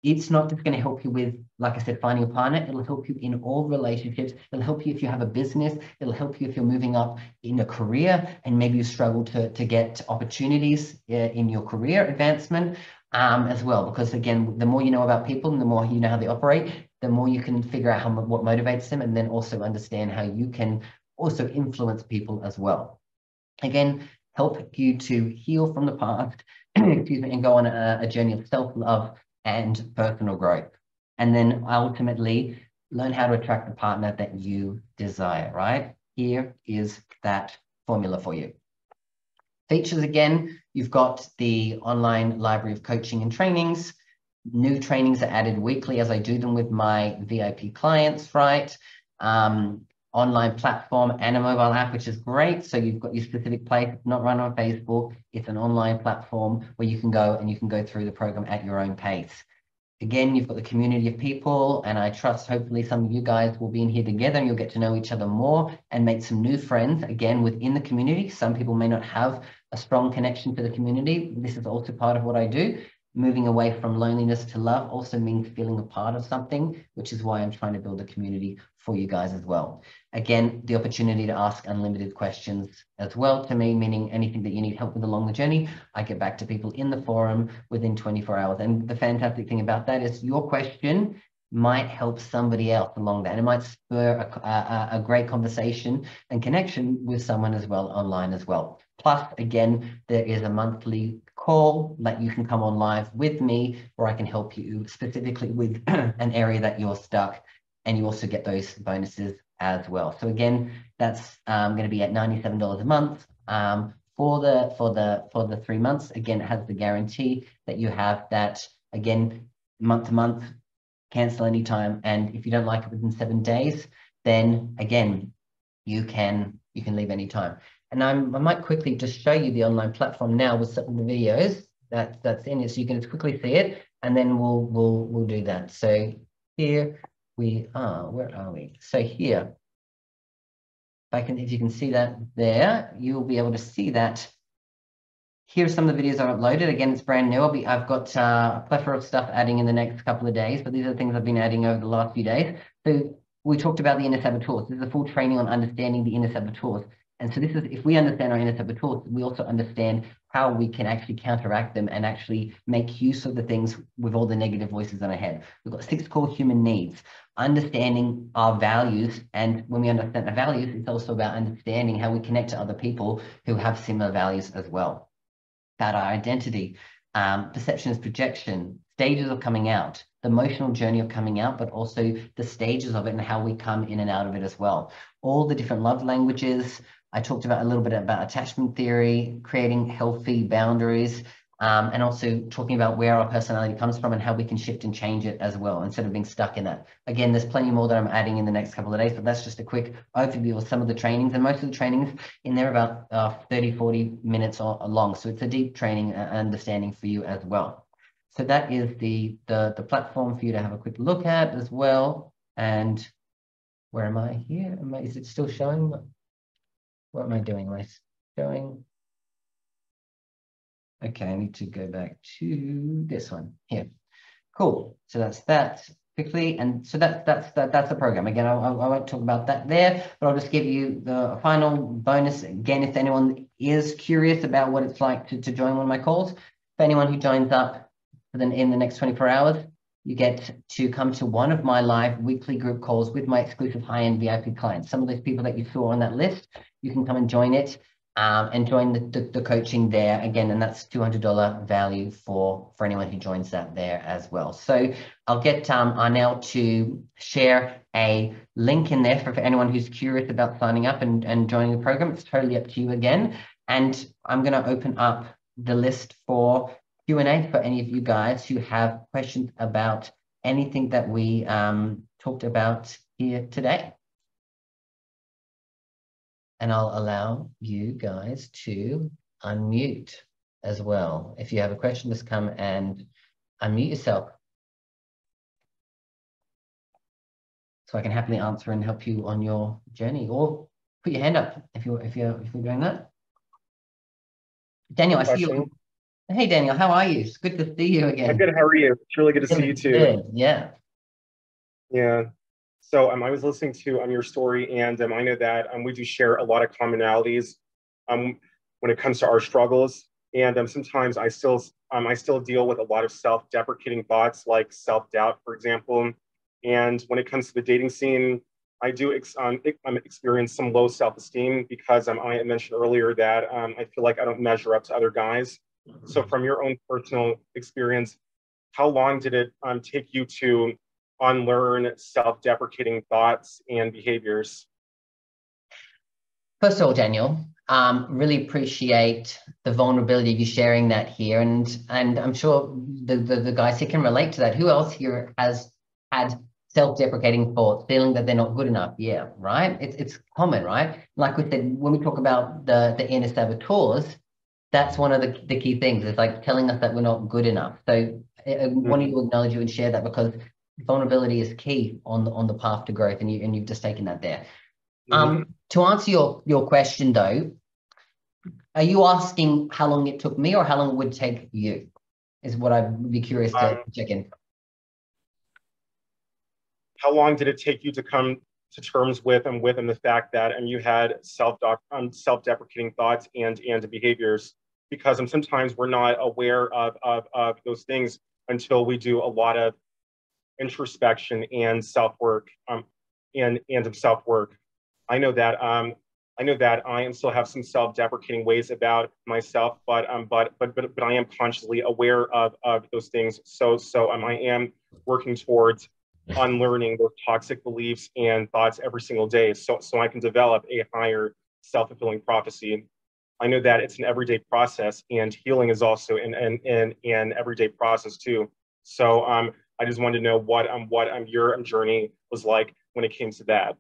A: it's not just going to help you with, like I said, finding a partner. It'll help you in all relationships. It'll help you if you have a business. It'll help you if you're moving up in a career and maybe you struggle to get opportunities in your career advancement as well. Because again, the more you know about people and the more you know how they operate, the more you can figure out what motivates them, and then also understand how you can also influence people as well. Again, help you to heal from the past, excuse me, and go on a journey of self-love and personal growth. And then ultimately learn how to attract the partner that you desire, right? Here is that formula for you. Features again, you've got the online library of coaching and trainings. New trainings are added weekly as I do them with my VIP clients, right? Online platform and a mobile app, which is great. So you've got your specific place. It's not run on Facebook. It's an online platform where you can go through the program at your own pace. Again, you've got the community of people, and I trust hopefully some of you guys will be in here together and you'll get to know each other more and make some new friends, again, within the community. Some people may not have a strong connection to the community. This is also part of what I do. Moving away from loneliness to love also means feeling a part of something, which is why I'm trying to build a community for you guys as well. Again, the opportunity to ask unlimited questions as well to me, meaning anything that you need help with along the journey, I get back to people in the forum within 24 hours. And the fantastic thing about that is your question might help somebody else along that. And it might spur a great conversation and connection with someone as well online as well. Plus, again, there is a monthly call that you can come on live with me, where I can help you specifically with an area that you're stuck, and you also get those bonuses as well. So again, that's going to be at $97 a month. For the 3 months, again, it has the guarantee that you have that, again, month to month, cancel anytime. And if you don't like it within 7 days, then again, you can leave anytime. And I might quickly just show you the online platform now with some of the videos that's in it, so you can just quickly see it, and then we'll do that. So here we are. Where are we? So here, if you can see that there, you'll be able to see that. Here's some of the videos I've uploaded. Again, it's brand new. I've got a plethora of stuff adding in the next couple of days, but these are the things I've been adding over the last few days. So we talked about the inner saboteurs. This is a full training on understanding the inner saboteurs. And so this is, if we understand our inner saboteurs, we also understand how we can actually counteract them and actually make use of the things with all the negative voices in our head. We've got 6 core human needs, understanding our values. And when we understand our values, it's also about understanding how we connect to other people who have similar values as well. About our identity, perception is projection, stages of coming out, the emotional journey of coming out, but also the stages of it and how we come in and out of it as well. All the different love languages. I talked about a little bit about attachment theory, creating healthy boundaries, and also talking about where our personality comes from and how we can shift and change it as well, instead of being stuck in that. Again, there's plenty more that I'm adding in the next couple of days, but that's just a quick overview of some of the trainings. And most of the trainings in there are about 30, 40 minutes long. So it's a deep training understanding for you as well. So that is the platform for you to have a quick look at as well. And where am I here? Is it still showing? What am I doing? Am I showing? Okay, I need to go back to this one here. Cool. So that's that quickly. And so that's the program. Again, I won't talk about that there, but I'll just give you the final bonus. Again, if anyone is curious about what it's like to join one of my calls, for anyone who joins up in the next 24 hours, you get to come to one of my live weekly group calls with my exclusive high-end VIP clients. Some of those people that you saw on that list, you can come and join it and join the coaching there again, and that's $200 value for anyone who joins that there as well. So I'll get Arnell to share a link in there for anyone who's curious about signing up and joining the program. It's totally up to you again. And I'm going to open up the list for Q&A for any of you guys who have questions about anything that we talked about here today. And I'll allow you guys to unmute as well. If you have a question, just come and unmute yourself, so I can happily answer and help you on your journey, or put your hand up if you're doing that. Daniel, I see you. Hey, Daniel, how are you? It's good to see you again.
B: I'm good. How are you? It's really good to see you too.
A: Good. Yeah.
B: Yeah. So I was listening to your story, and I know that we do share a lot of commonalities when it comes to our struggles. And sometimes I still deal with a lot of self-deprecating thoughts, like self-doubt, for example. And when it comes to the dating scene, I do experience some low self-esteem because I mentioned earlier that I feel like I don't measure up to other guys. So from your own personal experience, how long did it take you to unlearn self-deprecating thoughts and behaviors?
A: First of all, Daniel, really appreciate the vulnerability of you sharing that here, and I'm sure the guys here can relate to that. Who else here has had self-deprecating thoughts, feeling that they're not good enough? Yeah, right. It's common, right? Like we said, when we talk about the inner saboteurs, that's one of the key things. It's like telling us that we're not good enough. So I wanted to acknowledge you and share that, because vulnerability is key on the path to growth, and you've just taken that there. To answer your question though, are you asking how long it took me or how long it would take you? Is what I'd be curious to check in.
B: How long did it take you to come to terms with the fact that you had self-deprecating thoughts and behaviors? Because sometimes we're not aware of those things until we do a lot of introspection and self-work, and self-work. I know that I am still have some self-deprecating ways about myself, but I am consciously aware of those things. So I am working towards unlearning those toxic beliefs and thoughts every single day, so I can develop a higher self-fulfilling prophecy. I know that it's an everyday process, and healing is also an everyday process too. So I just wanted to know what your journey was like when it came to that.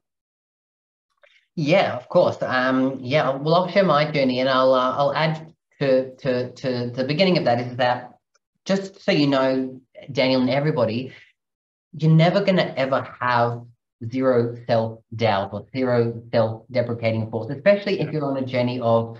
A: Yeah, of course. Yeah, well, I'll share my journey, and I'll add to the beginning of that is that, just so you know, Daniel and everybody, you're never going to ever have zero self-doubt or zero self-deprecating thoughts, especially if you're on a journey of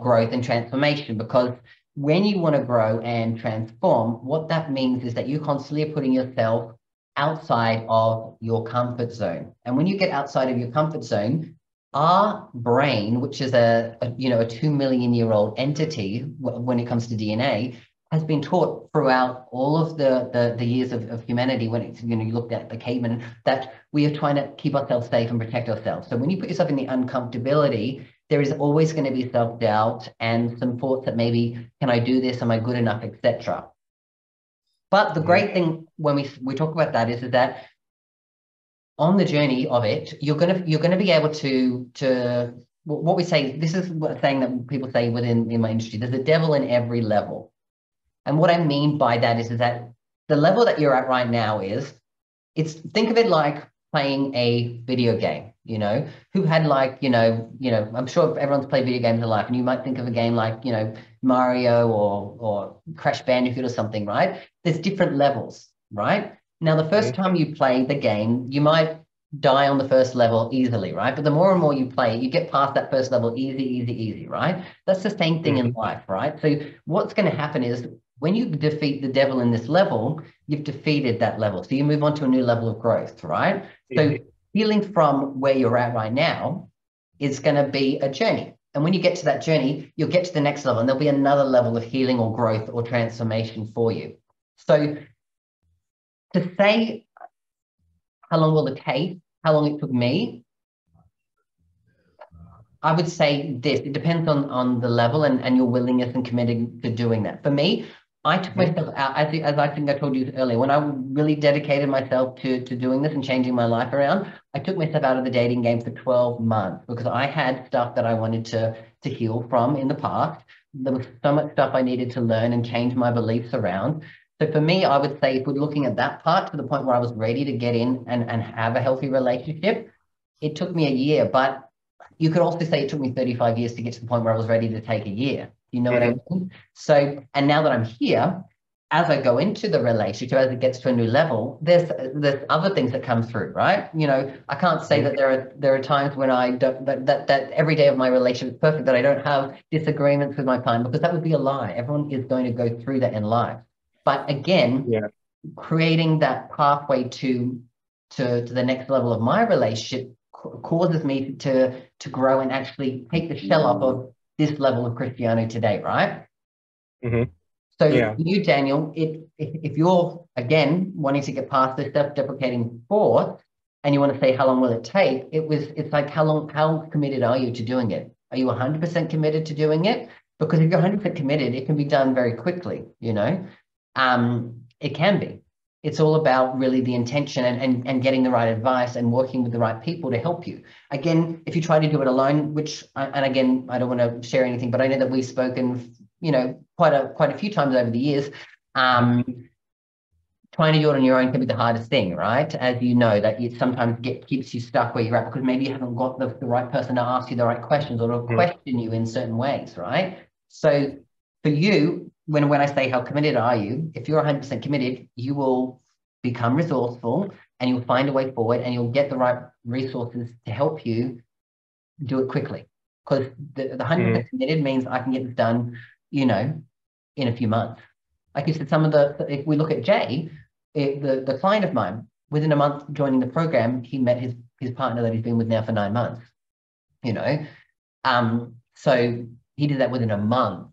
A: growth and transformation, because when you want to grow and transform, what that means is that you constantly are putting yourself outside of your comfort zone. And when you get outside of your comfort zone, our brain, which is a 2 million year old entity when it comes to DNA, has been taught throughout all of the years of humanity, when it's, you looked at the cavemen, that we are trying to keep ourselves safe and protect ourselves. So when you put yourself in the uncomfortability, there is always going to be self-doubt and some thoughts that maybe, can I do this? Am I good enough, etc. But the great thing when we talk about that is that on the journey of it, you're gonna be able to what we say. This is what saying that people say in my industry. There's a devil in every level. And what I mean by that is that the level that you're at right now think of it like playing a video game, who had I'm sure everyone's played video games in life, and you might think of a game like, Mario or Crash Bandicoot or something, right? There's different levels, right? Now, the first time you play the game, you might die on the first level easily, right? But the more and more you play, you get past that first level easy, right? That's the same thing in life, right? So what's going to happen is, when you defeat the devil in this level, you've defeated that level. So you move on to a new level of growth, right? So healing from where you're at right now is going to be a journey. And when you get to that journey, you'll get to the next level, and there'll be another level of healing or growth or transformation for you. So to say how long will it take, how long it took me, I would say this: it depends on the level and your willingness and committing to doing that. For me, I took myself out, as I think I told you earlier, when I really dedicated myself to doing this and changing my life around, I took myself out of the dating game for 12 months because I had stuff that I wanted to heal from in the past. There was so much stuff I needed to learn and change my beliefs around. So for me, I would say, if we're looking at that part, to the point where I was ready to get in and have a healthy relationship, it took me a year. But you could also say it took me 35 years to get to the point where I was ready to take a year. You know what I mean? So, and now that I'm here, as I go into the relationship, as it gets to a new level, there's other things that come through, right? I can't say that there are times when I don't, that every day of my relationship is perfect, that I don't have disagreements with my partner, because that would be a lie. Everyone is going to go through that in life. But again, creating that pathway to the next level of my relationship causes me to grow and actually take the shell off of this level of Christiano today, right? So you, Daniel, if you're, again, wanting to get past this self-deprecating thought, and you want to say how long will it take, it's like, how committed are you to doing it? Are you 100% committed to doing it? Because if you're 100% committed, it can be done very quickly, it can be. It's all about really the intention and getting the right advice and working with the right people to help you. Again, if you try to do it alone, and again, I don't want to share anything, but I know that we've spoken, quite a few times over the years. Trying to do it on your own can be the hardest thing, right? As you know, that it sometimes keeps you stuck where you're at, because maybe you haven't got the right person to ask you the right questions or to question you in certain ways, right? So for you, when I say how committed are you, if you're 100% committed, you will become resourceful and you'll find a way forward, and you'll get the right resources to help you do it quickly. Because the 100% committed means I can get this done, in a few months. Like you said, if we look at Jay, the client of mine, within a month joining the program, he met his partner that he's been with now for 9 months, So he did that within a month.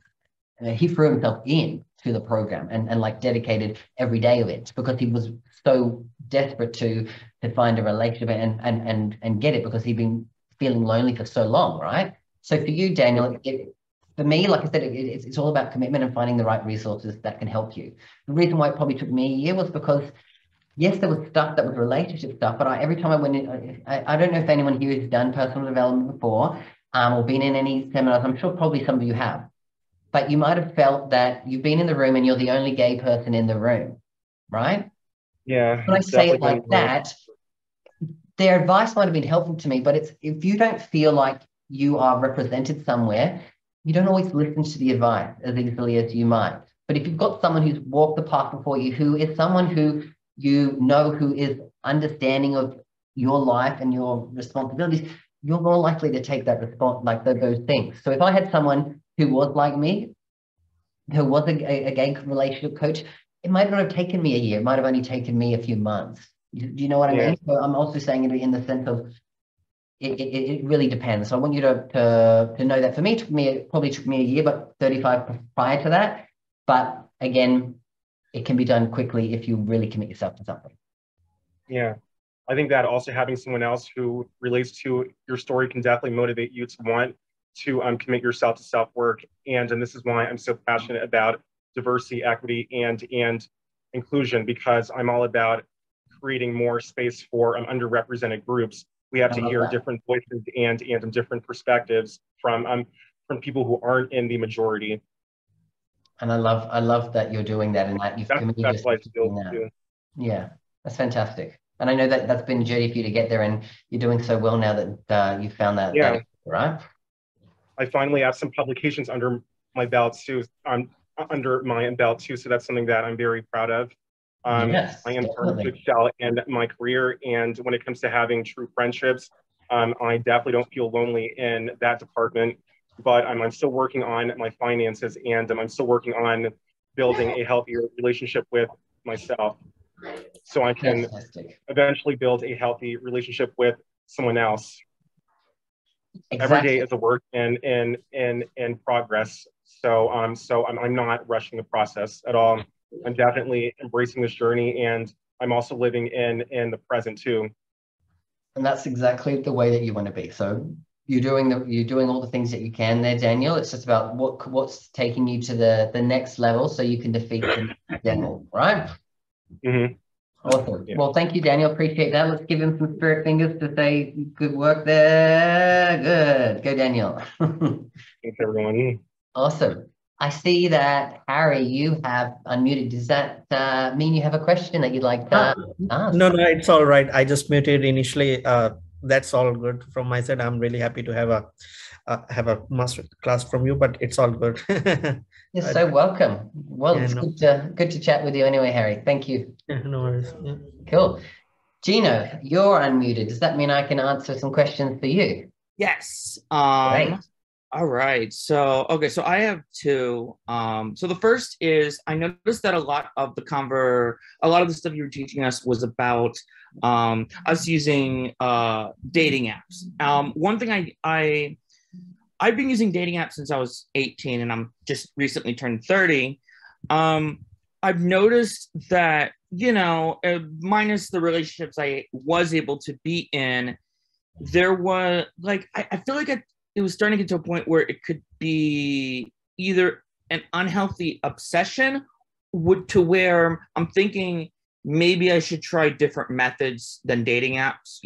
A: He threw himself in to the program and like dedicated every day of it because he was so desperate to find a relationship and get it because he'd been feeling lonely for so long, right? So for you, Daniel, for me, like I said, it's all about commitment and finding the right resources that can help you. The reason why it probably took me a year was because, yes, there was stuff that was relationship stuff, but every time I went in, I don't know if anyone here has done personal development before or been in any seminars. I'm sure probably some of you have. But you might have felt that you've been in the room and you're the only gay person in the room, right?
B: Yeah.
A: When I say it like that, their advice might have been helpful to me, but it's if you don't feel like you are represented somewhere, you don't always listen to the advice as easily as you might. But if you've got someone who's walked the path before you, who is someone who you know who is understanding of your life and your responsibilities, you're more likely to take that response, like those things. So if I had someone who was like me, who was a gay relationship coach, it might not have taken me a year. It might have only taken me a few months. Do you know what I mean? So I'm also saying it in the sense of it really depends. So I want you to know that for me, it probably took me a year, but 35 prior to that. But again, it can be done quickly if you really commit yourself to something.
B: Yeah. I think that also having someone else who relates to your story can definitely motivate you to want to commit yourself to self-work. And this is why I'm so passionate about diversity, equity, and inclusion, because I'm all about creating more space for underrepresented groups. We have to hear different voices and different perspectives from people who aren't in the majority.
A: And I love that you're doing that and that you've committed yourself to doing that. Yeah, that's fantastic. And I know that that's been a journey for you to get there, and you're doing so well now that you found that.
B: Yeah.
A: Right.
B: I finally have some publications under my belt too. So that's something that I'm very proud of.
A: Yes,
B: I am
A: definitely.
B: starting to excel in my career, and when it comes to having true friendships, I definitely don't feel lonely in that department. But I'm still working on my finances, and I'm still working on building a healthier relationship with myself, so I can eventually build a healthy relationship with someone else. Every day is a work in progress. So I'm not rushing the process at all. I'm definitely embracing this journey, and I'm also living in the present too.
A: And that's exactly the way that you want to be. So you're doing all the things that you can there, Daniel. It's just about what's taking you to the next level so you can defeat the devil, right?
B: Mm-hmm.
A: Awesome. Yeah. Well, thank you, Daniel. Appreciate that. Let's give him some spirit fingers to say good work there. Good. Go, Daniel.
B: Thanks, everyone.
A: Awesome. I see that, Harry, you have unmuted. Does that mean you have a question that you'd like to ask?
C: No, it's all right. I just muted initially. That's all good from my side. I'm really happy to have a master class from you, but it's all good.
A: You're so welcome. Well, it's good to chat with you anyway, Harry. Thank you.
C: No worries. Yeah.
A: Cool. Gino, you're unmuted. Does that mean I can answer some questions for you?
D: Yes.
A: Great.
D: All right. So I have two. So the first is I noticed that a lot of the stuff you were teaching us was about us using dating apps. One thing I've been using dating apps since I was 18, and I'm just recently turned 30. I've noticed that, minus the relationships I was able to be in, there was I feel like it was starting to get to a point where it could be either an unhealthy obsession to where I'm thinking maybe I should try different methods than dating apps,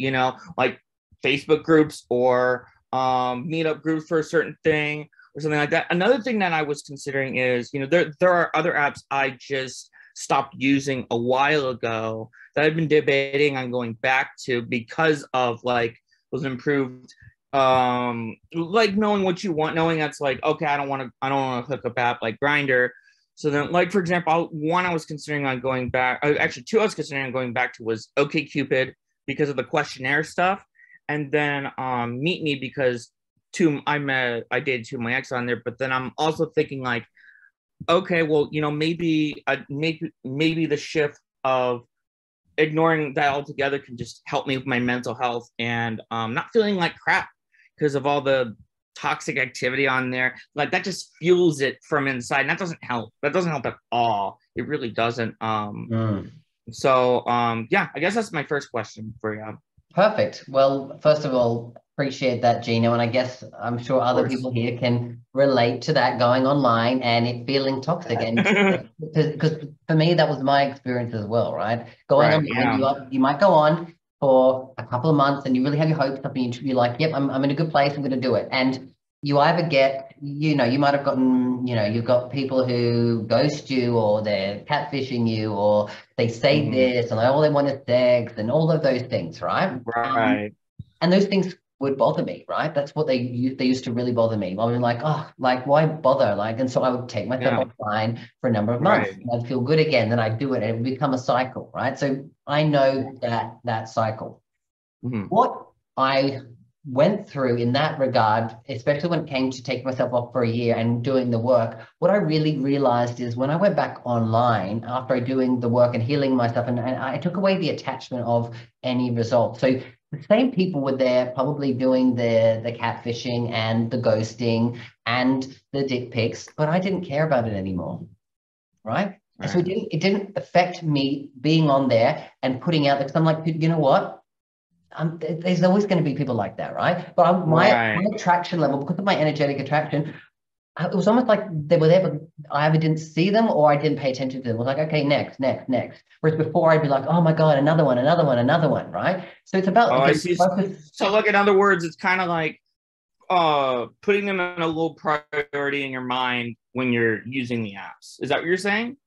D: like Facebook groups or meetup groups for a certain thing or something like that. Another thing that I was considering is, there are other apps I just stopped using a while ago that I've been debating on going back to because of those improved knowing what you want, knowing that's okay, I don't want to hook up app like Grindr. So then, for example, one I was considering on going back, actually two I was considering on going back to was OkCupid because of the questionnaire stuff, and then Meet Me because I dated two of my ex on there. But then I'm also thinking okay, well, maybe the shift of ignoring that altogether can just help me with my mental health and not feeling like crap because of all the toxic activity on there, like that just fuels it from inside. And that doesn't help. That doesn't help at all. It really doesn't. So yeah, I guess that's my first question for you.
A: Perfect. Well, first of all, appreciate that, Gino. And I guess I'm sure other people here can relate to that, going online and it feeling toxic. And because for me, that was my experience as well, right? Going online, you might go on for a couple of months and you really have your hopes up and you're like, yep, I'm in a good place, I'm going to do it. And you either get, you might have gotten, you've got people who ghost you, or they're catfishing you, or they say this and all they want is sex and all of those things, right?
D: Right.
A: And those things would bother me, right? That's what they used to really bother me. I was like, oh, like, why bother? Like, and so I would take myself offline for a number of months. And I'd feel good again, then I'd do it, and it would become a cycle, right? So I know that cycle. What I went through in that regard, especially when it came to taking myself off for a year and doing the work, what I really realized is when I went back online after doing the work and healing myself, and I took away the attachment of any result. So the same people were there probably doing the catfishing and the ghosting and the dick pics, but I didn't care about it anymore, right? And so it didn't affect me being on there and putting out, because I'm like, you know what? There's always going to be people like that, right? But my attraction level, because of my energetic attraction, it was almost like they were there, but I either didn't see them or I didn't pay attention to them. It was like, okay, next. Whereas before I'd be like, oh my God, another one, right? So it's about,
D: I see. So like, in other words, it's kind of like putting them in a low priority in your mind when you're using the apps. Is that what you're saying?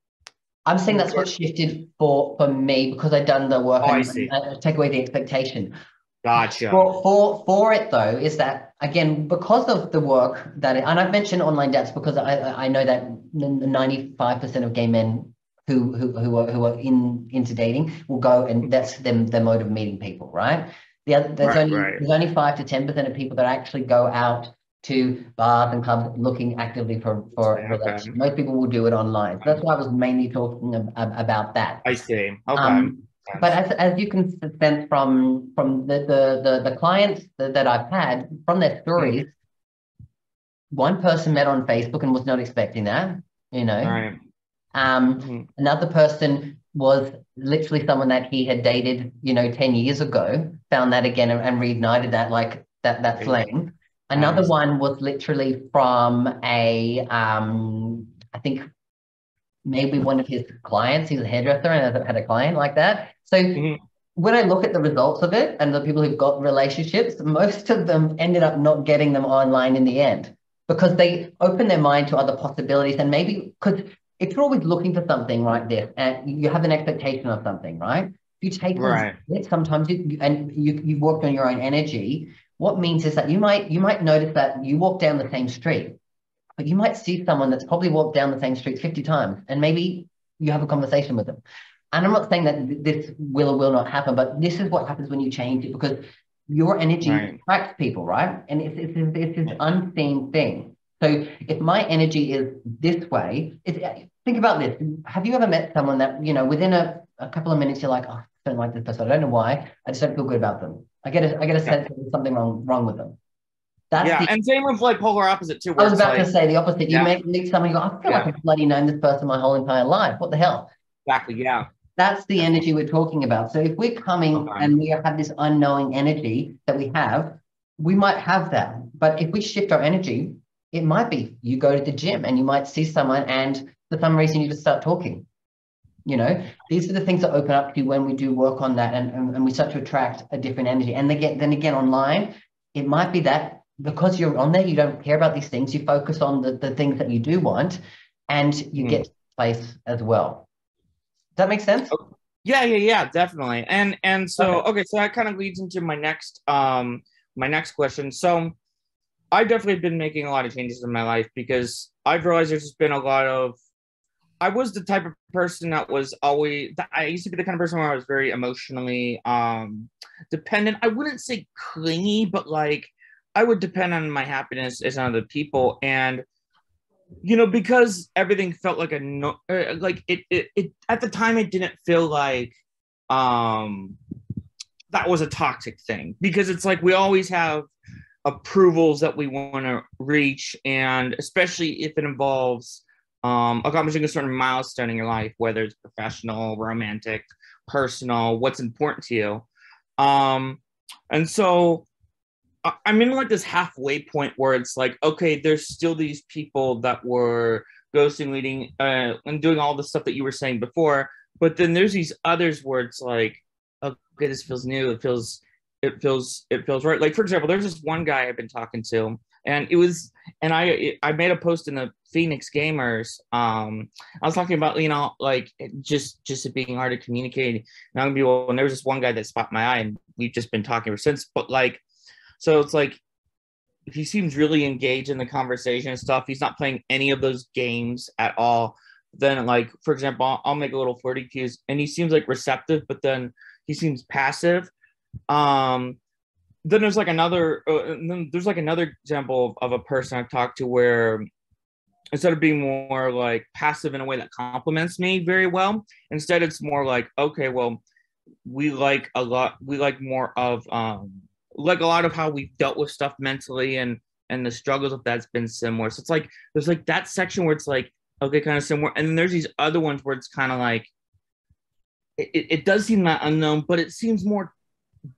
A: I'm saying that's what shifted for me, because I'd done the work and take away the expectation.
D: Gotcha.
A: For it though, is that again, because of the work and I've mentioned online dates because I know that 95% of gay men who are into dating will go, and that's their mode of meeting people, right? There's only 5 to 10% of people that actually go out to bars and clubs looking actively for a relationship. Most people will do it online. So that's why I was mainly talking about that.
D: I see. Okay.
A: But as you can sense from the clients that I've had, from their stories, one person met on Facebook and was not expecting that,
D: Right.
A: Another person was literally someone that he had dated, 10 years ago, found that again and reignited that, like that flame. Another one was literally from I think maybe one of his clients. He's a hairdresser and had a client like that. So when I look at the results of it and the people who've got relationships, most of them ended up not getting them online in the end, because they open their mind to other possibilities. And maybe because if you're always looking for something like this and you have an expectation of something, right? If you take it, sometimes you've worked on your own energy. What means is that you might notice that you walk down the same street, but you might see someone that's probably walked down the same street 50 times, and maybe you have a conversation with them. And I'm not saying that this will or will not happen, but this is what happens when you change it, because your energy attracts people, right? And it's this unseen thing. So if my energy is this way, think about this. Have you ever met someone that, within a couple of minutes, you're like, oh, I don't like this person. I don't know why. I just don't feel good about them. I get a sense that there's something wrong with them.
D: And same with like polar opposite too.
A: I was about to say the opposite. You meet someone, you go, I feel like I've bloody known this person my whole entire life. What the hell?
D: Exactly. Yeah.
A: That's the energy we're talking about. So if we're coming and we have this unknowing energy that we might have that. But if we shift our energy, it might be you go to the gym and you might see someone, and for some reason you just start talking. These are the things that open up to you when we do work on that, and we start to attract a different energy. And then again online, it might be that because you're on there, you don't care about these things. You focus on the things that you do want, and you get to the place as well. Does that make sense?
D: Yeah, definitely. And so so that kind of leads into my next question. So I've definitely been making a lot of changes in my life, because I've realized there's just been a lot of, I was the type of person that was always, I used to be the kind of person where I was very emotionally dependent. I wouldn't say clingy, but like I would depend on my happiness as on other people. And, because everything felt like like it at the time, it didn't feel like that was a toxic thing, because it's like we always have approvals that we want to reach, and especially if it involves accomplishing a certain milestone in your life, whether it's professional, romantic, personal, what's important to you. And so I'm in like this halfway point where it's like, okay, there's still these people that were ghosting, leading, and doing all the stuff that you were saying before, but then there's these others where it's like, okay, this feels new. It feels right. Like, for example, there's this one guy I've been talking to, and I made a post in the Phoenix Gamers. I was talking about, like just it being hard to communicate. And and there was this one guy that spot my eye, and we've just been talking ever since. But like, so it's like, he seems really engaged in the conversation and stuff. He's not playing any of those games at all. Then, like, for example, I'll make a little flirty cues, and he seems like receptive, but then he seems passive. Then there's like another example of a person I've talked to where, instead of being more like passive in a way that compliments me very well, instead it's more like, okay, well, we like more of like a lot of how we've dealt with stuff mentally, and the struggles of that's been similar. So it's like there's like that section where it's like, okay, kind of similar, and then there's these other ones where it's kind of like it does seem that unknown, but it seems more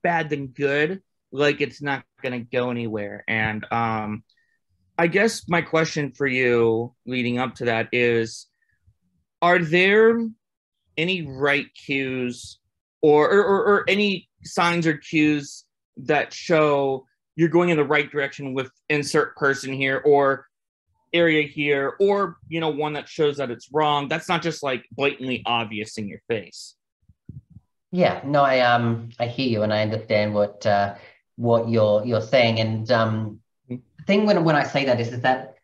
D: bad than good, like it's not gonna go anywhere. And I guess my question for you leading up to that is, are there any right cues or any signs or cues that show you're going in the right direction with insert person here or area here, or one that shows that it's wrong, that's not just like blatantly obvious in your face?
A: Yeah, no, I hear you, and I understand what you're saying. And the thing when I say that is that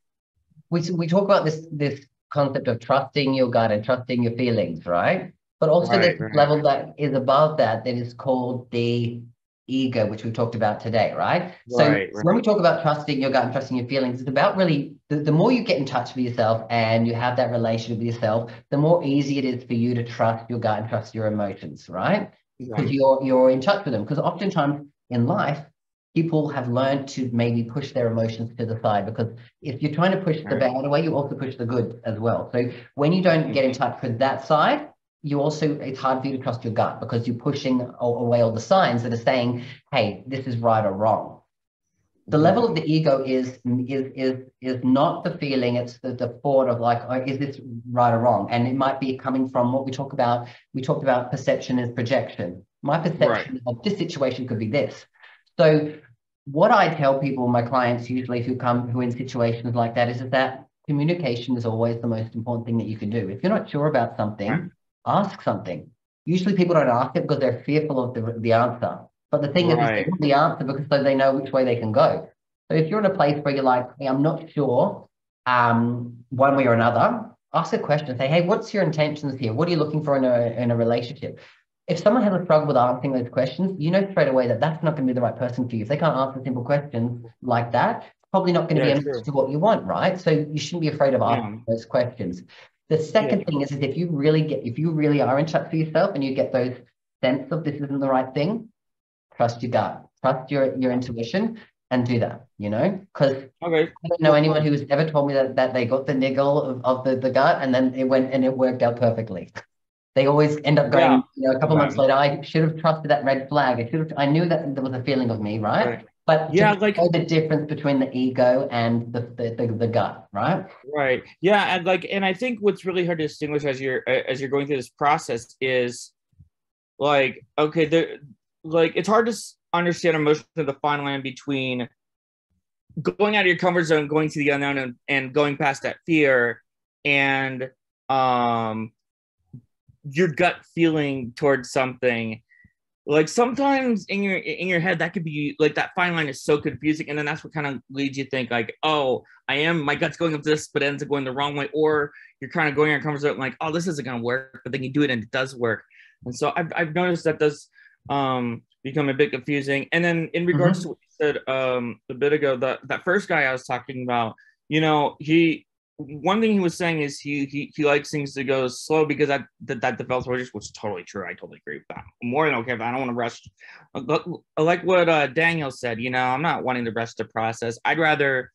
A: we talk about this concept of trusting your gut and trusting your feelings, right? But also there's this level that is above that is called the ego, which we talked about today, right? So when we talk about trusting your gut and trusting your feelings, it's about really the more you get in touch with yourself and you have that relationship with yourself, the more easy it is for you to trust your gut and trust your emotions, right? Because you're in touch with them. Because oftentimes in life, people have learned to maybe push their emotions to the side, because if you're trying to push the bad away, you also push the good as well. So when you don't get in touch with that side, it's hard for you to trust your gut, because you're pushing away all the signs that are saying, hey, this is right or wrong. The level of the ego is not the feeling, it's the thought of like, oh, is this right or wrong? And it might be coming from what we talked about perception as projection. My perception of this situation could be this. So what I tell people, my clients usually who are in situations like that, is that communication is always the most important thing that you can do. If you're not sure about something, ask something. Usually people don't ask it because they're fearful of the answer. But the thing is they want the answer because they know which way they can go. So if you're in a place where you're like, hey, I'm not sure one way or another, ask a question. Say, hey, what's your intentions here? What are you looking for in a relationship? If someone has a struggle with answering those questions, you know straight away that that's not going to be the right person for you. If they can't answer simple questions like that, it's probably not going to be a match to what you want, right? So you shouldn't be afraid of asking those questions. The second thing is if you really are in touch with yourself and you get those sense of this isn't the right thing, trust your gut, trust your intuition, and do that, because I don't know anyone who's ever told me that they got the niggle of the gut and then it worked out perfectly. They always end up going, a couple months later, I should have trusted that red flag. I knew that there was a feeling of me, right? But know the difference between the ego and the gut, right?
D: Right. Yeah, and I think what's really hard to distinguish as you're going through this process is like, okay, it's hard to understand emotionally the fine line between going out of your comfort zone, going to the unknown, and going past that fear, and your gut feeling towards something. Like sometimes in your head that could be like, that fine line is so confusing, and then that's what kind of leads you to think like, oh, my gut's going up this, but it ends up going the wrong way, or you're kind of going in your comfort zone like, oh, this isn't going to work, but then you do it and it does work. And so I've noticed that does become a bit confusing. And then in regards to what you said a bit ago, that first guy I was talking about, he one thing he was saying is he likes things to go slow because that develops relationships, which is totally true. I totally agree with that. I'm more than okay with that. I don't want to rush. Like what Daniel said, you know, I'm not wanting to rush the process. I'd rather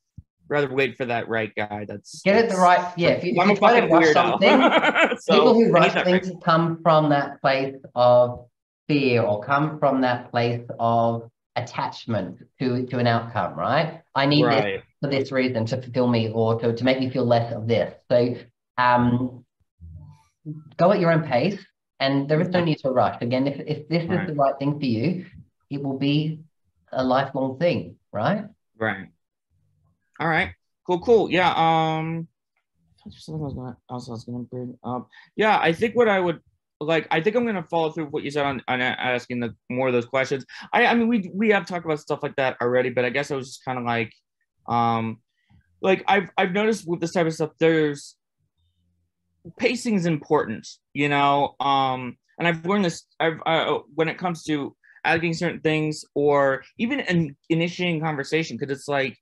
D: wait for that right guy.
A: Get it the right. Yeah, if you
D: I'm a
A: try to
D: fucking
A: rush
D: weirdo.
A: something,
D: So
A: people who
D: I need
A: rush
D: that
A: things
D: right.
A: come from that place of fear or come from that place of attachment to an outcome, right? I need this
D: Right.
A: for this reason to fulfill me or to make me feel less of this. So go at your own pace, and there is no need to rush. Again, if this is the right thing for you, it will be a lifelong thing, right?
D: Right. All right. Cool. Yeah. Something I was gonna bring up. Yeah, I think what I would like. I think I'm gonna follow through with what you said on asking the more of those questions. I mean, we have talked about stuff like that already, but I guess I was just kind of like I've noticed with this type of stuff, there's pacing is important, you know. And I've learned this. When it comes to asking certain things or even initiating conversation, because it's like,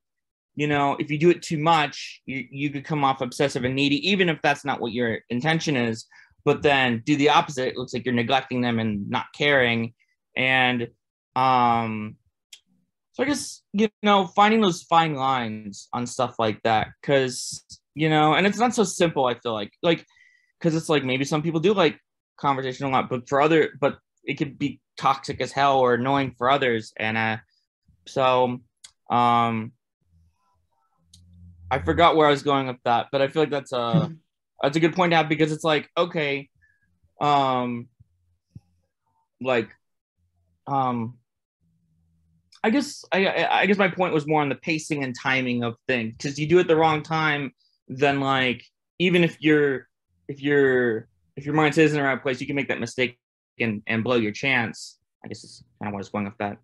D: you know, if you do it too much, you could come off obsessive and needy, even if that's not what your intention is. But then do the opposite. It looks like you're neglecting them and not caring. And so I guess, you know, finding those fine lines on stuff like that, because, you know, and it's not so simple, I feel like, because it's like maybe some people do like conversation a lot, but it could be toxic as hell or annoying for others. And so I forgot where I was going with that, but I feel like that's a good point to have, because it's like, okay, like I guess my point was more on the pacing and timing of things, because you do it the wrong time, then like even if your mindset isn't in the right place, you can make that mistake and blow your chance. I guess it's kind of what I was going with that.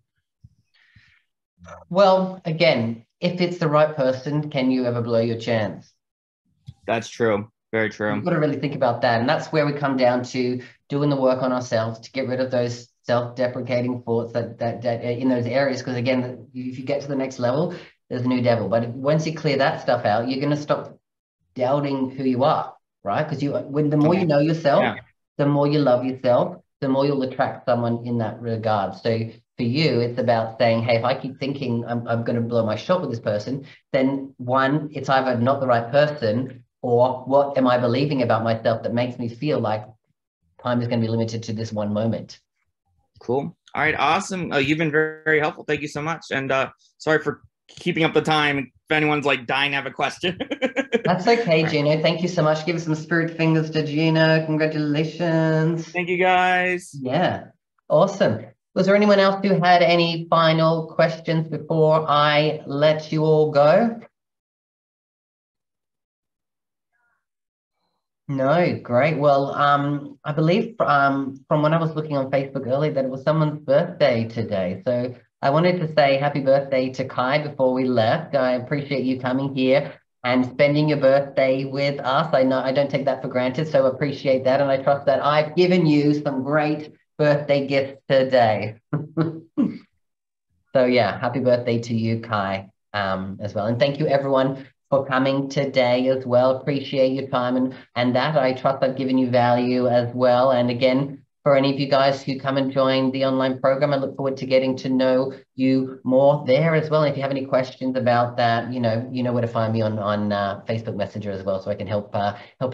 A: Well, again, if it's the right person, can you ever blow your chance?
D: That's true. Very true.
A: You've got to really think about that. And that's where we come down to doing the work on ourselves to get rid of those self-deprecating thoughts that in those areas. Because again, if you get to the next level, there's a new devil. But once you clear that stuff out, you're going to stop doubting who you are, right? Because the more you know yourself, the more you love yourself, the more you'll attract someone in that regard. So for you, it's about saying, hey, if I keep thinking I'm going to blow my shot with this person, then one, it's either not the right person, or what am I believing about myself that makes me feel like time is going to be limited to this one moment.
D: Cool. All right. Awesome. You've been very, very helpful. Thank you so much. And sorry for keeping up the time. If anyone's like dying to have a question.
A: That's okay, Gino. Thank you so much. Give some spirit fingers to Gino. Congratulations.
D: Thank you, guys.
A: Yeah. Awesome. Was there anyone else who had any final questions before I let you all go? No, great. Well, I believe from when I was looking on Facebook earlier that it was someone's birthday today. So I wanted to say happy birthday to Kai before we left. I appreciate you coming here and spending your birthday with us. I know I don't take that for granted, so appreciate that. And I trust that I've given you some great birthday gifts today. So yeah, happy birthday to you, Kai, as well. And thank you everyone for coming today as well. Appreciate your time and that. I trust I've given you value as well. And again, for any of you guys who come and join the online program, I look forward to getting to know you more there as well. And if you have any questions about that, you know where to find me on Facebook Messenger as well, so I can help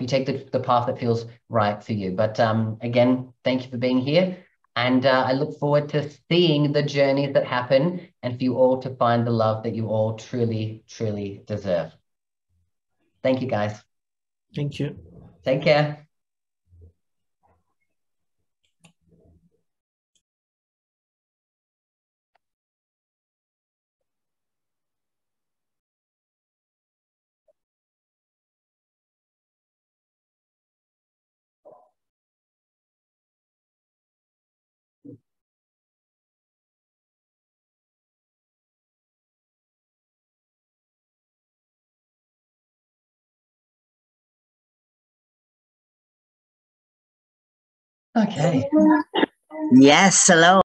A: you take the path that feels right for you. But again, thank you for being here. And I look forward to seeing the journeys that happen and for you all to find the love that you all truly, truly deserve. Thank you, guys.
C: Thank you.
A: Take care. Okay.
E: Yes, hello.